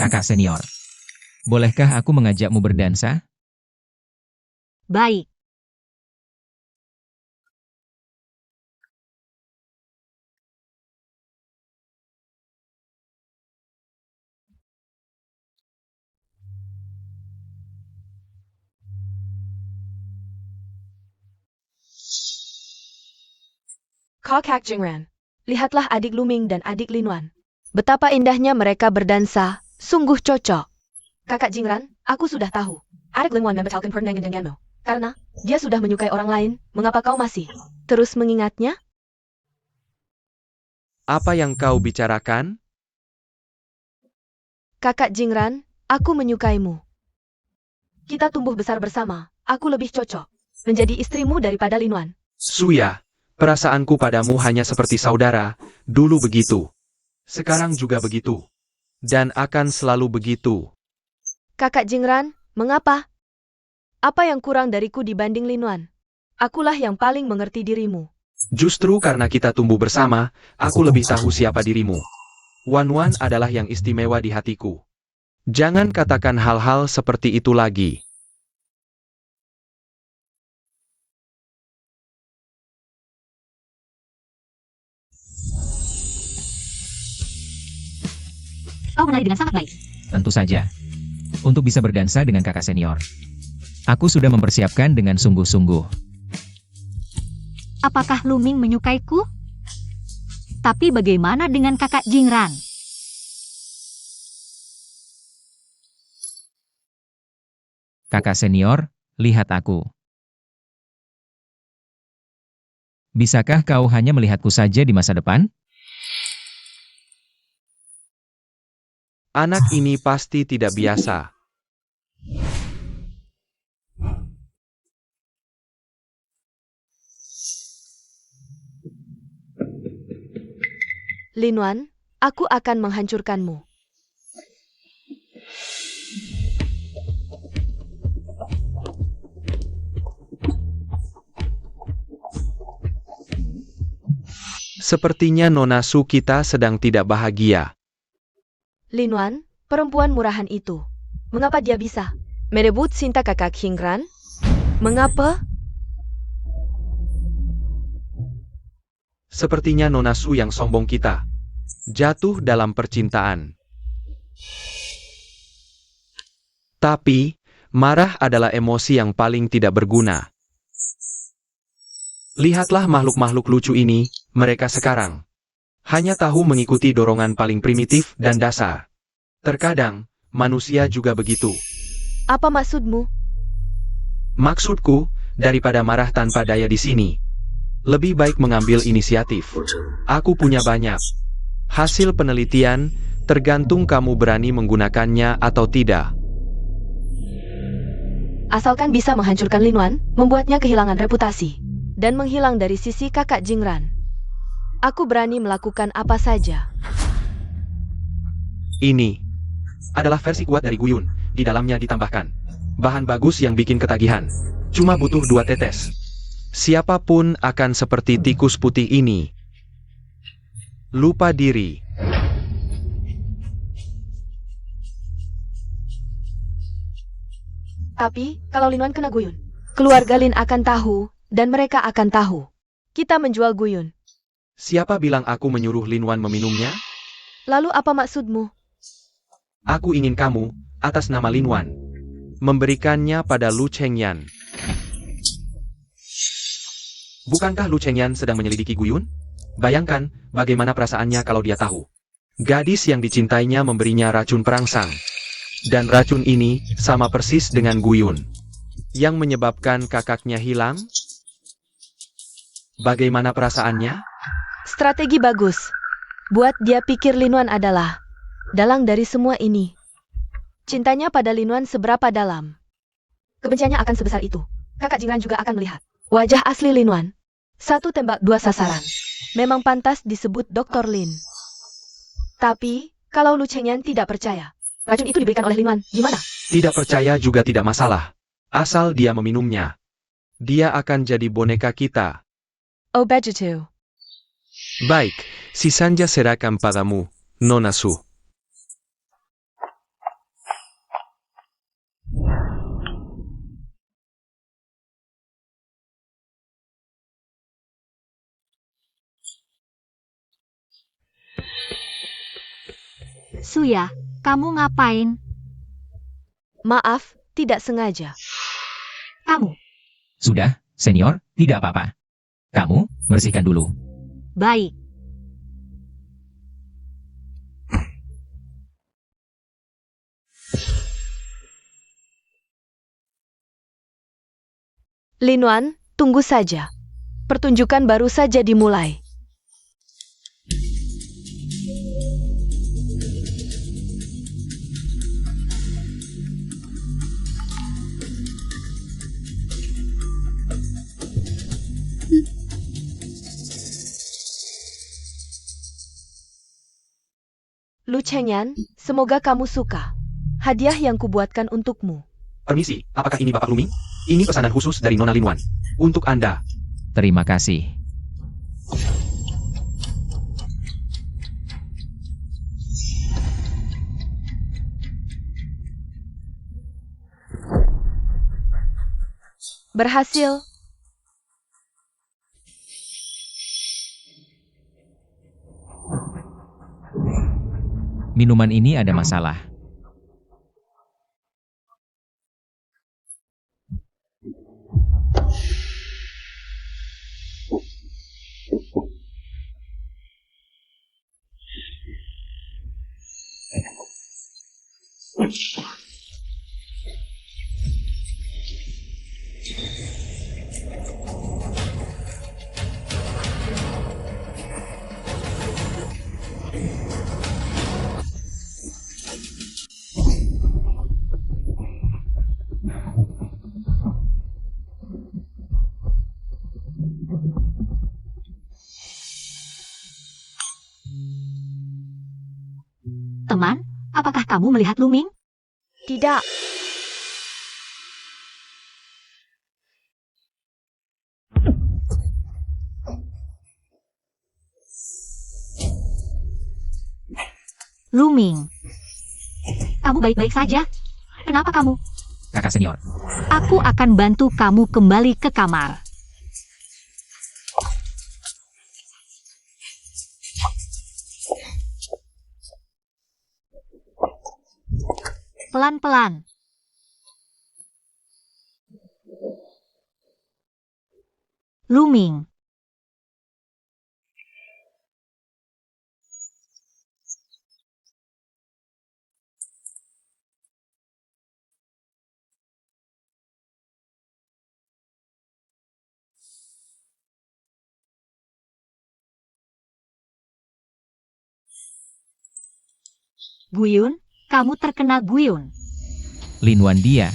Kakak senior. Bolehkah aku mengajakmu berdansa? Baik. Kakak Jingran, lihatlah adik Luming dan adik Lin Wan. Betapa indahnya mereka berdansa, sungguh cocok. Kakak Jingran, aku sudah tahu. Adik Lin Wan membatalkan pertunangan denganmu. Karena dia sudah menyukai orang lain, mengapa kau masih terus mengingatnya? Apa yang kau bicarakan? Kakak Jingran, aku menyukaimu. Kita tumbuh besar bersama, aku lebih cocok menjadi istrimu daripada Lin Wan. Suya, perasaanku padamu hanya seperti saudara, dulu begitu. Sekarang juga begitu. Dan akan selalu begitu. Kakak Jingran, mengapa? Apa yang kurang dariku dibanding Lin Wan? Akulah yang paling mengerti dirimu. Justru karena kita tumbuh bersama, aku lebih tahu siapa dirimu. Wan Wan adalah yang istimewa di hatiku. Jangan katakan hal-hal seperti itu lagi. Kau menari dengan sangat baik. Tentu saja. Untuk bisa berdansa dengan kakak senior. Aku sudah mempersiapkan dengan sungguh-sungguh. Apakah Luming menyukaiku? Tapi bagaimana dengan kakak Jingran? Kakak senior, lihat aku. Bisakah kau hanya melihatku saja di masa depan? Anak ini pasti tidak biasa. Linwan, aku akan menghancurkanmu. Sepertinya Nona Su kita sedang tidak bahagia. Linwan, perempuan murahan itu. Mengapa dia bisa merebut cinta kakak Jingran? Mengapa? Sepertinya Nona Su yang sombong kita. Jatuh dalam percintaan. Tapi, marah adalah emosi yang paling tidak berguna. Lihatlah makhluk-makhluk lucu ini, mereka sekarang hanya tahu mengikuti dorongan paling primitif dan dasar. Terkadang, manusia juga begitu. Apa maksudmu? Maksudku, daripada marah tanpa daya di sini, lebih baik mengambil inisiatif. Aku punya banyak. Hasil penelitian, tergantung kamu berani menggunakannya atau tidak. Asalkan bisa menghancurkan Linwan, membuatnya kehilangan reputasi, dan menghilang dari sisi kakak Jingran. Aku berani melakukan apa saja. Ini adalah versi kuat dari Guyun. Di dalamnya ditambahkan bahan bagus yang bikin ketagihan. Cuma butuh 2 tetes. Siapapun akan seperti tikus putih ini. Lupa diri. Tapi, kalau Linwan kena Guyun, keluarga Lin akan tahu, dan mereka akan tahu. Kita menjual Guyun. Siapa bilang aku menyuruh Linwan meminumnya? Lalu apa maksudmu? Aku ingin kamu, atas nama Linwan, memberikannya pada Lu Chengyan. Bukankah Lu Chengyan sedang menyelidiki Guyun? Bayangkan, bagaimana perasaannya kalau dia tahu. Gadis yang dicintainya memberinya racun perangsang. Dan racun ini sama persis dengan Guyun, yang menyebabkan kakaknya hilang. Bagaimana perasaannya? Strategi bagus. Buat dia pikir Linwan adalah dalang dari semua ini. Cintanya pada Linwan seberapa dalam? Kebenciannya akan sebesar itu. Kakak Jingran juga akan melihat wajah asli Linwan. 1 tembak 2 sasaran. Memang pantas disebut Dr. Lin. Tapi, kalau Lu Chengyan tidak percaya, racun itu diberikan oleh Linwan, gimana? Tidak percaya juga tidak masalah. Asal dia meminumnya. Dia akan jadi boneka kita. Oh begitu. Baik, si Sanja serahkan padamu, Nona Su. Suya, kamu ngapain? Maaf, tidak sengaja. Kamu. Sudah, senior, tidak apa-apa. Kamu, bersihkan dulu. Baik. Linwan, tunggu saja. Pertunjukan baru saja dimulai. Lu Chengyan, semoga kamu suka. Hadiah yang kubuatkan untukmu. Permisi, apakah ini Bapak Luming? Ini pesanan khusus dari Nona Linwan. Untuk Anda. Terima kasih. Berhasil. Minuman ini ada masalah. Teman, apakah kamu melihat Luming? Tidak. Luming. Kamu baik-baik saja? Kenapa kamu? Kakak senior. Aku akan bantu kamu kembali ke kamar. Pelan-pelan. Luming. Guyun, kamu terkena Guyun. Linwan dia.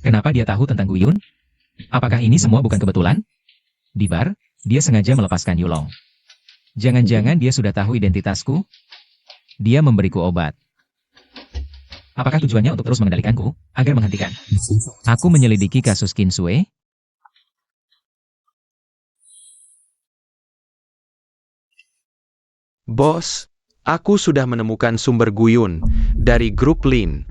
Kenapa dia tahu tentang Guyun? Apakah ini semua bukan kebetulan? Di bar, dia sengaja melepaskan Yulong. Jangan-jangan dia sudah tahu identitasku? Dia memberiku obat. Apakah tujuannya untuk terus mengendalikanku, agar menghentikan? Aku menyelidiki kasus Kinsue. Bos, aku sudah menemukan sumber Guyun dari grup Lin.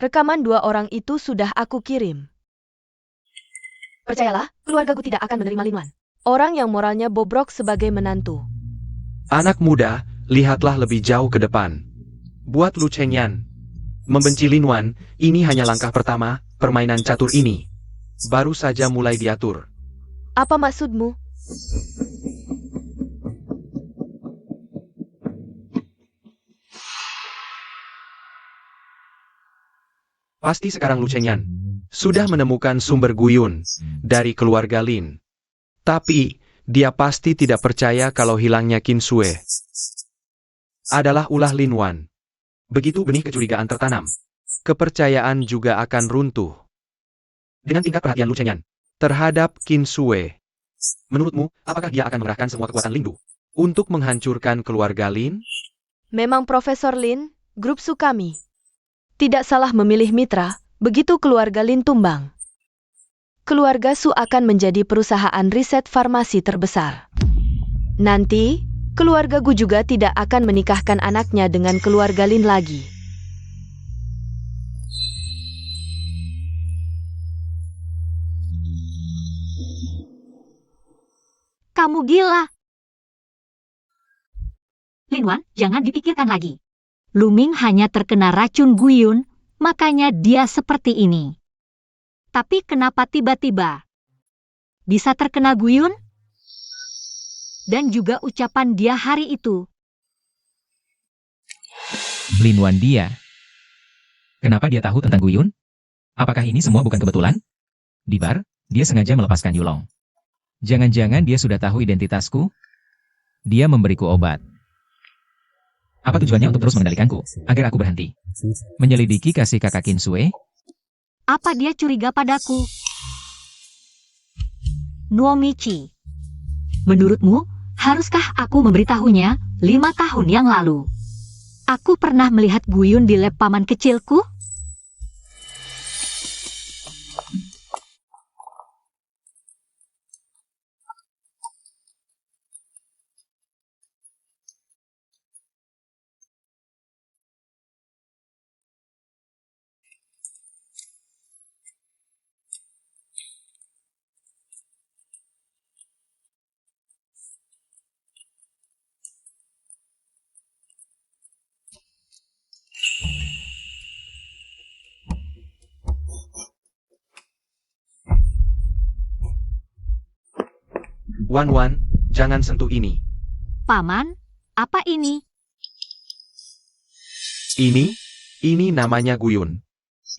Rekaman 2 orang itu sudah aku kirim. Percayalah, keluargaku tidak akan menerima Linwan. Orang yang moralnya bobrok sebagai menantu. Anak muda, lihatlah lebih jauh ke depan. Buat Lu Chengyan. Membenci Linwan, ini hanya langkah pertama, permainan catur ini. Baru saja mulai diatur. Apa maksudmu? Pasti sekarang Lu Chengyan sudah menemukan sumber Guyun dari keluarga Lin. Tapi, dia pasti tidak percaya kalau hilangnya Kinsue adalah ulah Linwan. Begitu benih kecurigaan tertanam, kepercayaan juga akan runtuh. Dengan tingkat perhatian Lu Chengyan terhadap Kinsue, menurutmu, apakah dia akan mengerahkan semua kekuatan Lindu untuk menghancurkan keluarga Lin? Memang Profesor Lin, grup Sukami. Tidak salah memilih mitra, begitu keluarga Lin tumbang. Keluarga Su akan menjadi perusahaan riset farmasi terbesar. Nanti, keluarga Gu juga tidak akan menikahkan anaknya dengan keluarga Lin lagi. Kamu gila. Linwan, jangan dipikirkan lagi. Luming hanya terkena racun Guyun, makanya dia seperti ini. Tapi kenapa tiba-tiba bisa terkena Guyun? Dan juga ucapan dia hari itu. Linwan dia. Kenapa dia tahu tentang Guyun? Apakah ini semua bukan kebetulan? Di bar, dia sengaja melepaskan Yulong. Jangan-jangan dia sudah tahu identitasku? Dia memberiku obat. Apa tujuannya untuk terus mengendalikanku, agar aku berhenti? Menyelidiki kasih kakak Kinsue? Apa dia curiga padaku? Nuomichi. Menurutmu, haruskah aku memberitahunya 5 tahun yang lalu? Aku pernah melihat Guyun di lab paman kecilku? Wan, jangan sentuh ini. Paman, apa ini? Ini namanya Guyun.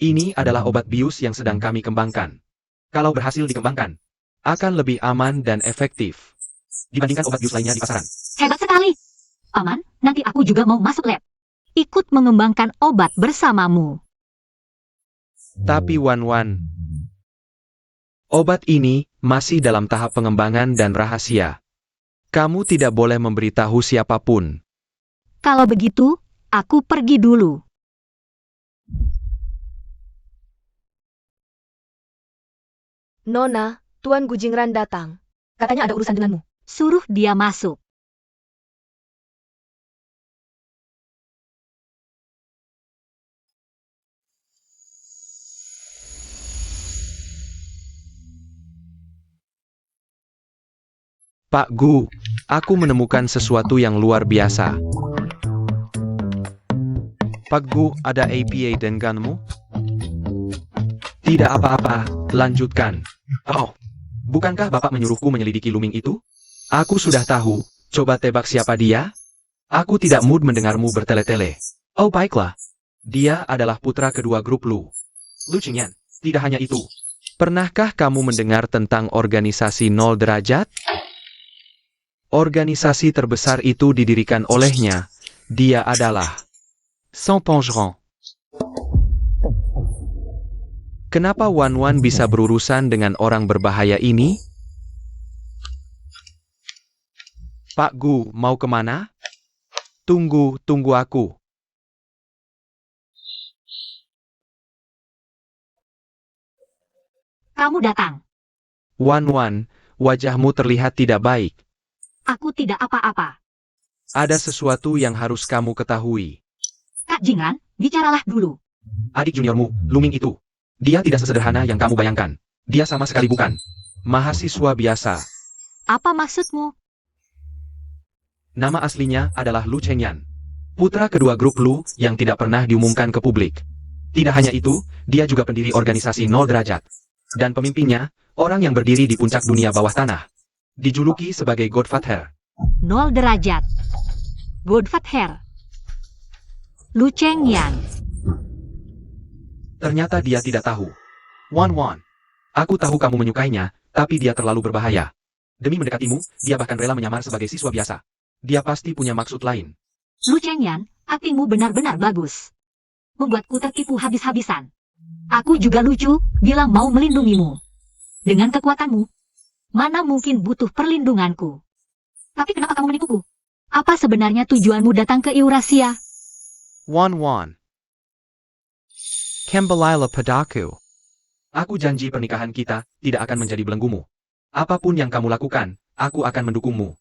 Ini adalah obat bius yang sedang kami kembangkan. Kalau berhasil dikembangkan, akan lebih aman dan efektif dibandingkan obat bius lainnya di pasaran. Hebat sekali. Paman, nanti aku juga mau masuk lab. Ikut mengembangkan obat bersamamu. Tapi Wan, obat ini masih dalam tahap pengembangan dan rahasia. Kamu tidak boleh memberitahu siapapun. Kalau begitu, aku pergi dulu. Nona, Tuan Gujingran datang. Katanya ada urusan denganmu. Suruh dia masuk. Pak Gu, aku menemukan sesuatu yang luar biasa. Pak Gu, ada APA denganmu? Tidak apa-apa, lanjutkan. Oh, bukankah Bapak menyuruhku menyelidiki Luming itu? Aku sudah tahu, coba tebak siapa dia? Aku tidak mood mendengarmu bertele-tele. Oh baiklah, dia adalah putra kedua grup Lu. Lu Qingyan, tidak hanya itu. Pernahkah kamu mendengar tentang organisasi 0 derajat? Organisasi terbesar itu didirikan olehnya. Dia adalah Saint Pongeron. Kenapa Wan bisa berurusan dengan orang berbahaya ini? Pak Gu, mau kemana? Tunggu aku. Kamu datang. Wan, wajahmu terlihat tidak baik. Aku tidak apa-apa. Ada sesuatu yang harus kamu ketahui. Kak Jingran, bicaralah dulu. Adik juniormu, Luming itu. Dia tidak sesederhana yang kamu bayangkan. Dia sama sekali bukan mahasiswa biasa. Apa maksudmu? Nama aslinya adalah Lu Chengyan. Putra kedua grup Lu yang tidak pernah diumumkan ke publik. Tidak hanya itu, dia juga pendiri organisasi 0 derajat. Dan pemimpinnya, orang yang berdiri di puncak dunia bawah tanah. Dijuluki sebagai Godfather. 0 derajat. Godfather. Lu Chengyan. Ternyata dia tidak tahu. Wan, aku tahu kamu menyukainya, tapi dia terlalu berbahaya. Demi mendekatimu, dia bahkan rela menyamar sebagai siswa biasa. Dia pasti punya maksud lain. Lu Chengyan, aktingmu benar-benar bagus. Membuatku tertipu habis-habisan. Aku juga lucu, bilang mau melindungimu. Dengan kekuatanmu, mana mungkin butuh perlindunganku. Tapi kenapa kamu menipuku? Apa sebenarnya tujuanmu datang ke Eurasia? Wan. Kembalilah padaku. Aku janji pernikahan kita tidak akan menjadi belenggumu. Apapun yang kamu lakukan, aku akan mendukungmu.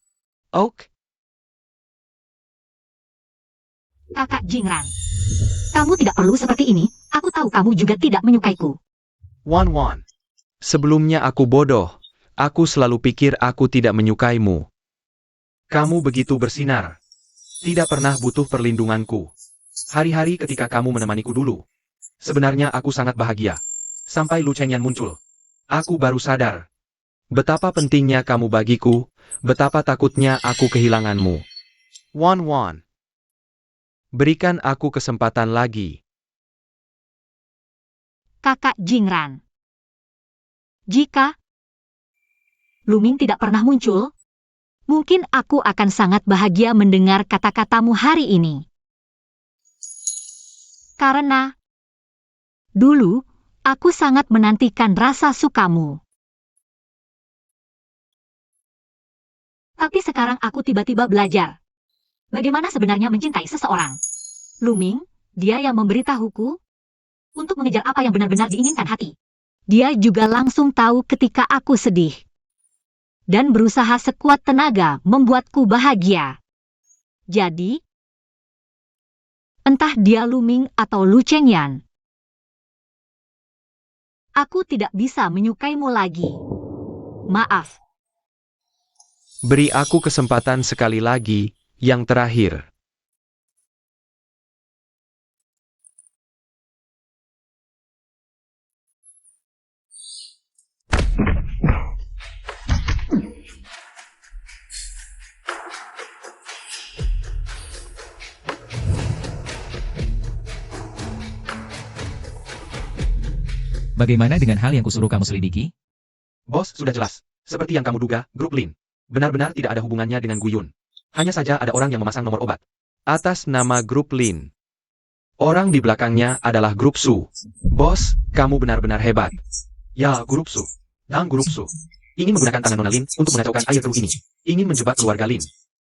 Ok? Kakak Jingran. Kamu tidak perlu seperti ini, aku tahu kamu juga tidak menyukaiku. Wan. Sebelumnya aku bodoh. Aku selalu pikir aku tidak menyukaimu. Kamu begitu bersinar. Tidak pernah butuh perlindunganku. Hari-hari ketika kamu menemaniku dulu. Sebenarnya aku sangat bahagia. Sampai Lu Chengyan muncul. Aku baru sadar. Betapa pentingnya kamu bagiku, betapa takutnya aku kehilanganmu. Wan. Berikan aku kesempatan lagi. Kakak Jingran. Jika Luming tidak pernah muncul, mungkin aku akan sangat bahagia mendengar kata-katamu hari ini. Karena dulu, aku sangat menantikan rasa sukamu. Tapi sekarang aku tiba-tiba belajar. Bagaimana sebenarnya mencintai seseorang? Luming, dia yang memberitahuku untuk mengejar apa yang benar-benar diinginkan hati. Dia juga langsung tahu ketika aku sedih. Dan berusaha sekuat tenaga membuatku bahagia. Jadi, entah dia Luming atau Lu Chengyan, aku tidak bisa menyukaimu lagi. Maaf. Beri aku kesempatan sekali lagi, yang terakhir. Bagaimana dengan hal yang kusuruh kamu selidiki? Bos, sudah jelas. Seperti yang kamu duga, grup Lin. Benar-benar tidak ada hubungannya dengan Guyun. Hanya saja ada orang yang memasang nomor obat. Atas nama grup Lin. Orang di belakangnya adalah grup Su. Bos, kamu benar-benar hebat. Ya, grup Su. Dan grup Su. Ingin menggunakan tangan Nona Lin untuk mengacaukan air keruh ini. Ingin menjebak keluarga Lin.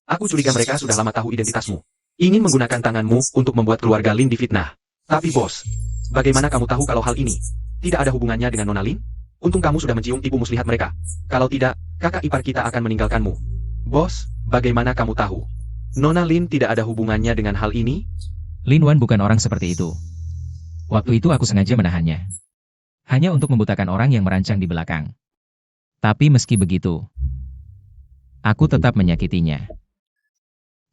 Aku curiga mereka sudah lama tahu identitasmu. Ingin menggunakan tanganmu untuk membuat keluarga Lin difitnah. Tapi bos, bagaimana kamu tahu kalau hal ini tidak ada hubungannya dengan Nona Lin? Untung kamu sudah mencium tipu muslihat mereka. Kalau tidak, kakak ipar kita akan meninggalkanmu. Bos, bagaimana kamu tahu? Nona Lin tidak ada hubungannya dengan hal ini? Lin Wan bukan orang seperti itu. Waktu itu aku sengaja menahannya. Hanya untuk membutakan orang yang merancang di belakang. Tapi meski begitu, aku tetap menyakitinya.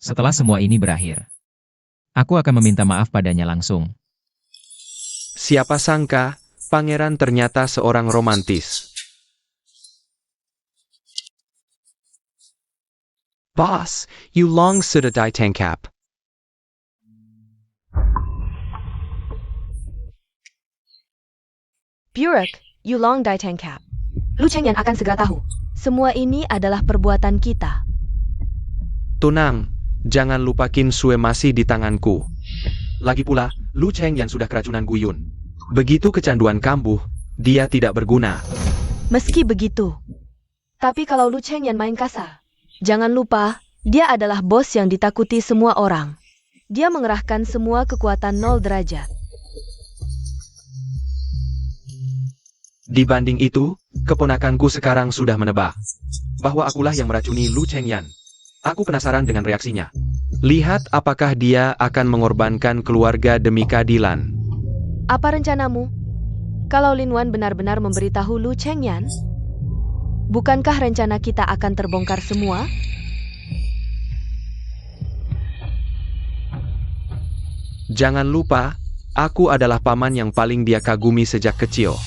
Setelah semua ini berakhir, aku akan meminta maaf padanya langsung. Siapa sangka, pangeran ternyata seorang romantis. Boss, you long sudah ditangkap. Burek, you long ditangkap. Lu Chengyan akan segera tahu. Semua ini adalah perbuatan kita. Tunang, jangan lupakin Sue masih di tanganku. Lagi pula, Lu Cheng yang sudah keracunan Guyun. Begitu kecanduan kambuh, dia tidak berguna. Meski begitu. Tapi kalau Lu Chengyan main kasar, jangan lupa, dia adalah bos yang ditakuti semua orang. Dia mengerahkan semua kekuatan 0 derajat. Dibanding itu, keponakanku sekarang sudah menebak bahwa akulah yang meracuni Lu Chengyan. Aku penasaran dengan reaksinya. Lihat apakah dia akan mengorbankan keluarga demi keadilan. Apa rencanamu? Kalau Lin Wan benar-benar memberitahu Lu Chengyan, bukankah rencana kita akan terbongkar semua? Jangan lupa, aku adalah paman yang paling dia kagumi sejak kecil.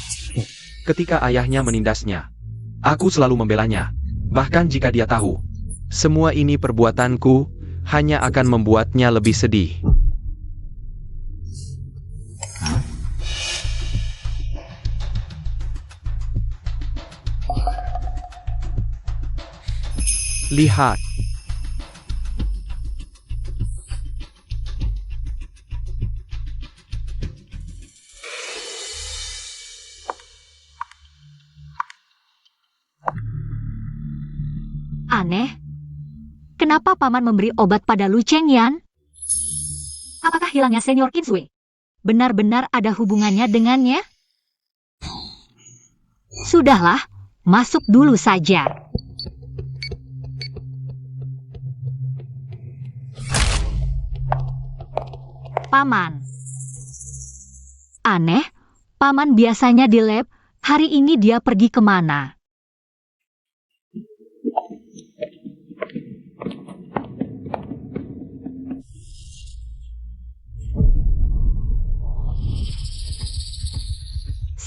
Ketika ayahnya menindasnya, aku selalu membelanya. Bahkan jika dia tahu, semua ini perbuatanku hanya akan membuatnya lebih sedih. Lihat. Aneh. Kenapa paman memberi obat pada Lu Chengyan? Apakah hilangnya senior Kinsui benar-benar ada hubungannya dengannya? Sudahlah, masuk dulu saja. Paman. Aneh, paman biasanya di lab, hari ini dia pergi kemana?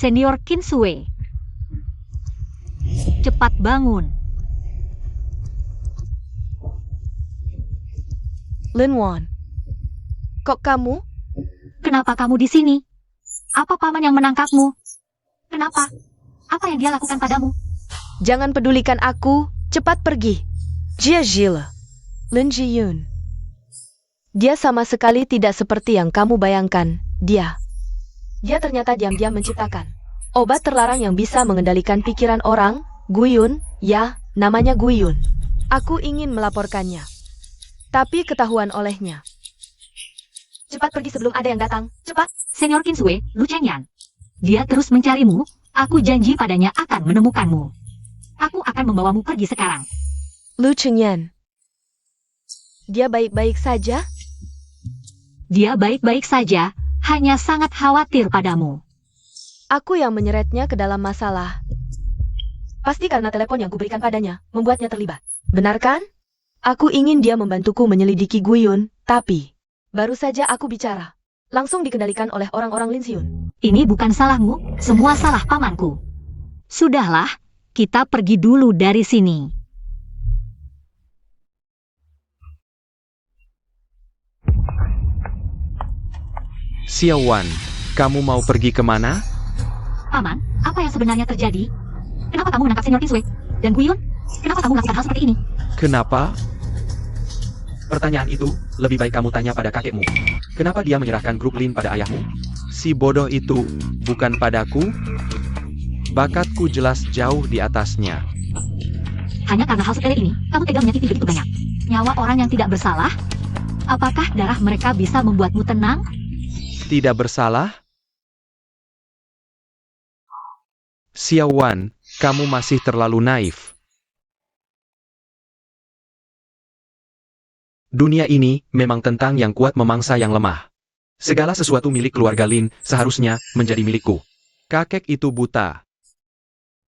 Senior Kinsue. Cepat bangun. Lin Wan. Kok kamu? Kenapa kamu di sini? Apa paman yang menangkapmu? Kenapa? Apa yang dia lakukan padamu? Jangan pedulikan aku, cepat pergi. Jia Zhile. Lin Jiyun. Dia sama sekali tidak seperti yang kamu bayangkan, Dia ternyata diam-diam menciptakan obat terlarang yang bisa mengendalikan pikiran orang, Guyun, ya, namanya Guyun. Aku ingin melaporkannya, tapi ketahuan olehnya. Cepat pergi sebelum ada yang datang. Cepat. Senior Kinsue, Lu Chengyan. Dia terus mencarimu. Aku janji padanya akan menemukanmu. Aku akan membawamu pergi sekarang. Lu Chengyan. Dia baik-baik saja? Dia baik-baik saja, hanya sangat khawatir padamu. Aku yang menyeretnya ke dalam masalah. Pasti karena telepon yang kuberikan padanya, membuatnya terlibat. Benar kan? Aku ingin dia membantuku menyelidiki Guyun, tapi baru saja aku bicara, langsung dikendalikan oleh orang-orang Lin Xiun. Ini bukan salahmu, semua salah pamanku. Sudahlah, kita pergi dulu dari sini. Xiao Wan, kamu mau pergi kemana? Paman, apa yang sebenarnya terjadi? Kenapa kamu menangkap Senior Kinsue? Dan Guyun, kenapa kamu melakukan hal seperti ini? Kenapa? Pertanyaan itu lebih baik kamu tanya pada kakekmu. Kenapa dia menyerahkan grup Lin pada ayahmu? Si bodoh itu bukan padaku. Bakatku jelas jauh di atasnya. Hanya karena hal sepele ini, kamu tega menyakiti begitu banyak nyawa orang yang tidak bersalah? Apakah darah mereka bisa membuatmu tenang? Tidak bersalah? Xiao Wan, kamu masih terlalu naif. Dunia ini memang tentang yang kuat memangsa yang lemah. Segala sesuatu milik keluarga Lin seharusnya menjadi milikku. Kakek itu buta.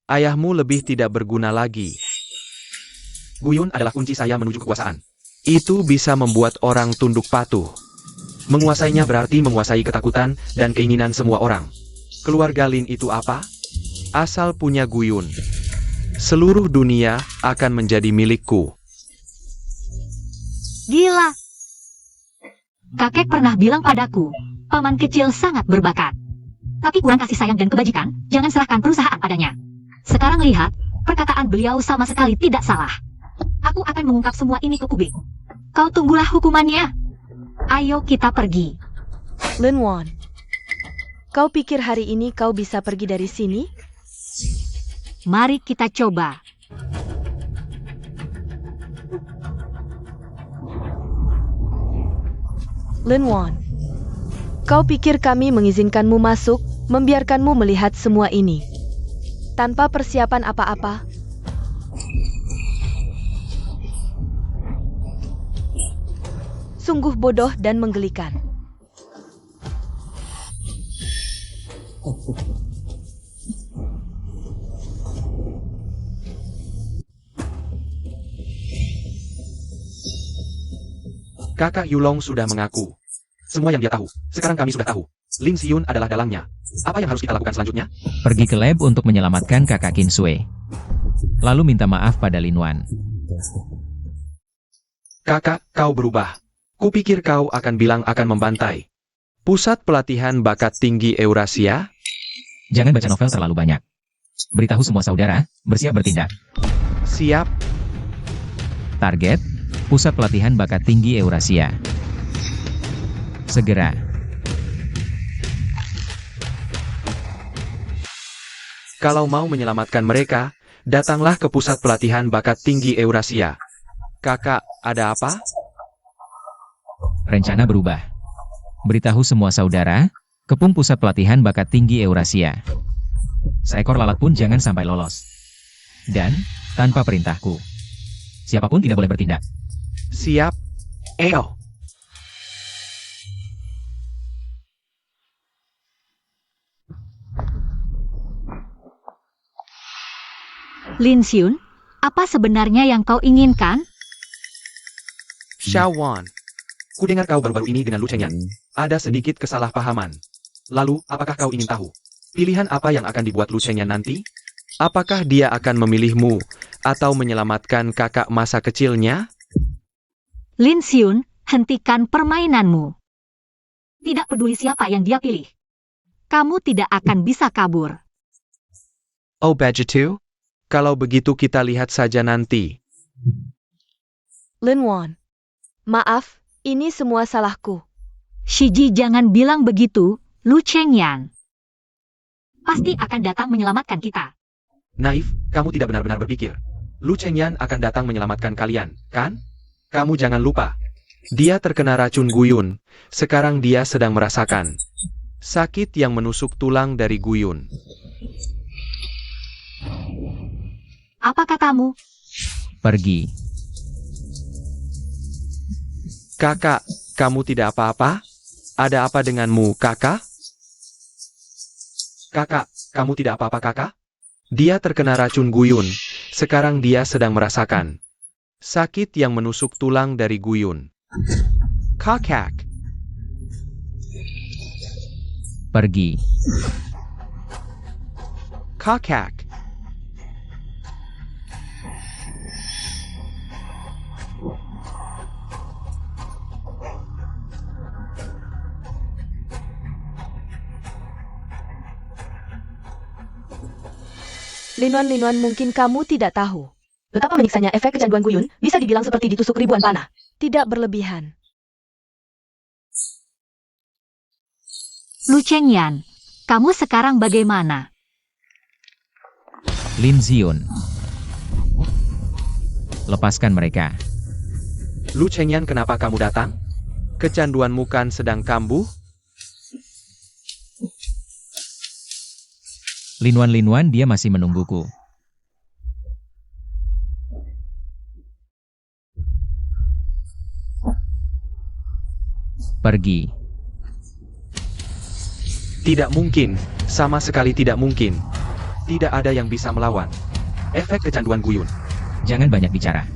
Ayahmu lebih tidak berguna lagi. Guyun adalah kunci saya menuju kekuasaan. Itu bisa membuat orang tunduk patuh. Menguasainya berarti menguasai ketakutan dan keinginan semua orang. Keluarga Lin itu apa? Asal punya Guyun. Seluruh dunia akan menjadi milikku. Gila. Kakek pernah bilang padaku, paman kecil sangat berbakat. Tapi kurang kasih sayang dan kebajikan, jangan serahkan perusahaan padanya. Sekarang lihat, perkataan beliau sama sekali tidak salah. Aku akan mengungkap semua ini ke publik. Kau tunggulah hukumannya. Ayo kita pergi. Lin Wan, kau pikir hari ini kau bisa pergi dari sini? Mari kita coba. Lin Wan, kau pikir kami mengizinkanmu masuk, membiarkanmu melihat semua ini tanpa persiapan apa-apa? Sungguh bodoh dan menggelikan. Kakak Yulong sudah mengaku. Semua yang dia tahu. Sekarang kami sudah tahu. Lin Xiun adalah dalangnya. Apa yang harus kita lakukan selanjutnya? Pergi ke lab untuk menyelamatkan kakak Kinsue. Lalu minta maaf pada Lin Wan. Kakak, kau berubah. Kupikir kau akan bilang akan membantai. Pusat pelatihan bakat tinggi Eurasia? Jangan baca novel terlalu banyak. Beritahu semua saudara, bersiap bertindak. Siap. Target, Pusat Pelatihan Bakat Tinggi Eurasia. Segera. Kalau mau menyelamatkan mereka, datanglah ke Pusat Pelatihan Bakat Tinggi Eurasia. Kakak, ada apa? Rencana berubah. Beritahu semua saudara, kepung Pusat Pelatihan Bakat Tinggi Eurasia. Seekor lalat pun jangan sampai lolos. Dan, tanpa perintahku, siapapun tidak boleh bertindak. Siap. Eo. Lin Xiun, apa sebenarnya yang kau inginkan? Xiao Wan. Kudengar kau baru-baru ini dengan Lu Chengyan. Ada sedikit kesalahpahaman. Lalu, apakah kau ingin tahu? Pilihan apa yang akan dibuat Lu Chengyan nanti? Apakah dia akan memilihmu atau menyelamatkan kakak masa kecilnya? Lin Xiun, hentikan permainanmu. Tidak peduli siapa yang dia pilih. Kamu tidak akan bisa kabur. Oh Bajitu? Kalau begitu kita lihat saja nanti. Lin Wan, maaf, ini semua salahku. Shiji, jangan bilang begitu, Lu Chengyan. Pasti akan datang menyelamatkan kita. Naif, kamu tidak benar-benar berpikir. Lu Chengyan akan datang menyelamatkan kalian, kan? Kamu jangan lupa. Dia terkena racun Guyun. Sekarang dia sedang merasakan sakit yang menusuk tulang dari Guyun. Apa katamu? Pergi. Kakak, kamu tidak apa-apa? Ada apa denganmu, kakak? Kakak, kamu tidak apa-apa, kakak? Dia terkena racun Guyun. Sekarang dia sedang merasakan sakit yang menusuk tulang dari Guyun. Kakak. Pergi. Kakak. Linuan mungkin kamu tidak tahu. Betapa menyiksanya efek kecanduan Guyun, bisa dibilang seperti ditusuk ribuan panah. Tidak berlebihan. Lu Chengyan, kamu sekarang bagaimana? Lin Ziun. Lepaskan mereka. Lu Chengyan, kenapa kamu datang? Kecanduanmu kan sedang kambuh? Linuan dia masih menungguku. Pergi. Tidak mungkin, sama sekali tidak mungkin. Tidak ada yang bisa melawan efek kecanduan Guyun. Jangan banyak bicara.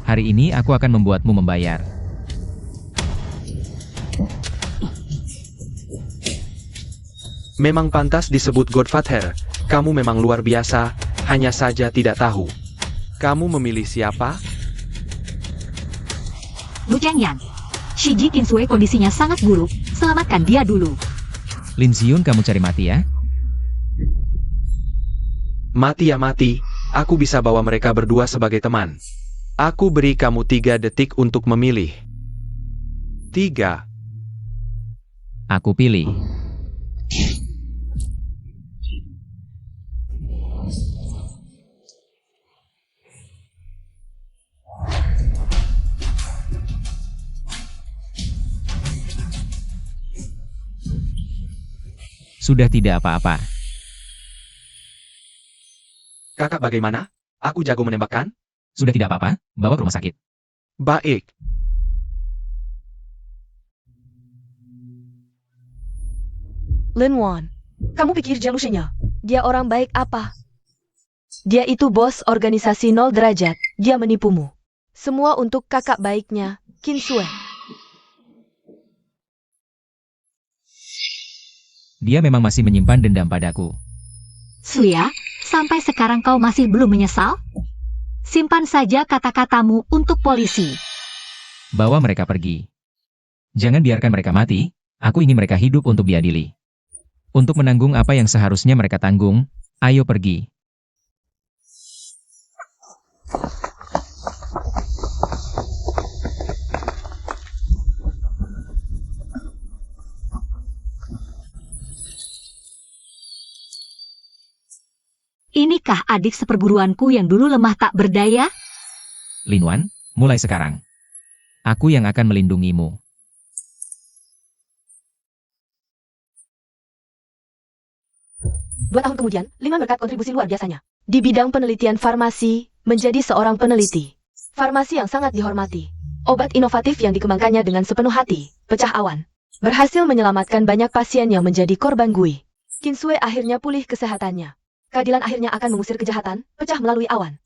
Hari ini aku akan membuatmu membayar. Memang pantas disebut Godfather. Kamu memang luar biasa, hanya saja tidak tahu. Kamu memilih siapa? Lu Chengyan, Shiji Kinsue kondisinya sangat buruk, selamatkan dia dulu. Lin Ziun, kamu cari mati ya? Mati ya mati, aku bisa bawa mereka berdua sebagai teman. Aku beri kamu 3 detik untuk memilih. 3. Aku pilih. Sudah tidak apa-apa. Kakak bagaimana? Aku jago menembakkan? Sudah tidak apa-apa, bawa ke rumah sakit. Baik. Linwan, kamu pikir jalusinya? Dia orang baik apa? Dia itu bos organisasi 0 derajat, dia menipumu. Semua untuk kakak baiknya, Kinsue. Dia memang masih menyimpan dendam padaku. Suya, sampai sekarang kau masih belum menyesal? Simpan saja kata-katamu untuk polisi. Bawa mereka pergi. Jangan biarkan mereka mati, aku ingin mereka hidup untuk diadili. Untuk menanggung apa yang seharusnya mereka tanggung, ayo pergi. Inikah adik seperguruanku yang dulu lemah tak berdaya? Linwan, mulai sekarang. Aku yang akan melindungimu. 2 tahun kemudian, Linwan berkat kontribusi luar biasanya. Di bidang penelitian farmasi, menjadi seorang peneliti. Farmasi yang sangat dihormati. Obat inovatif yang dikembangkannya dengan sepenuh hati, pecah awan. Berhasil menyelamatkan banyak pasien yang menjadi korban Gui. Kinsue akhirnya pulih kesehatannya. Keadilan akhirnya akan mengusir kejahatan, pecah melalui awan.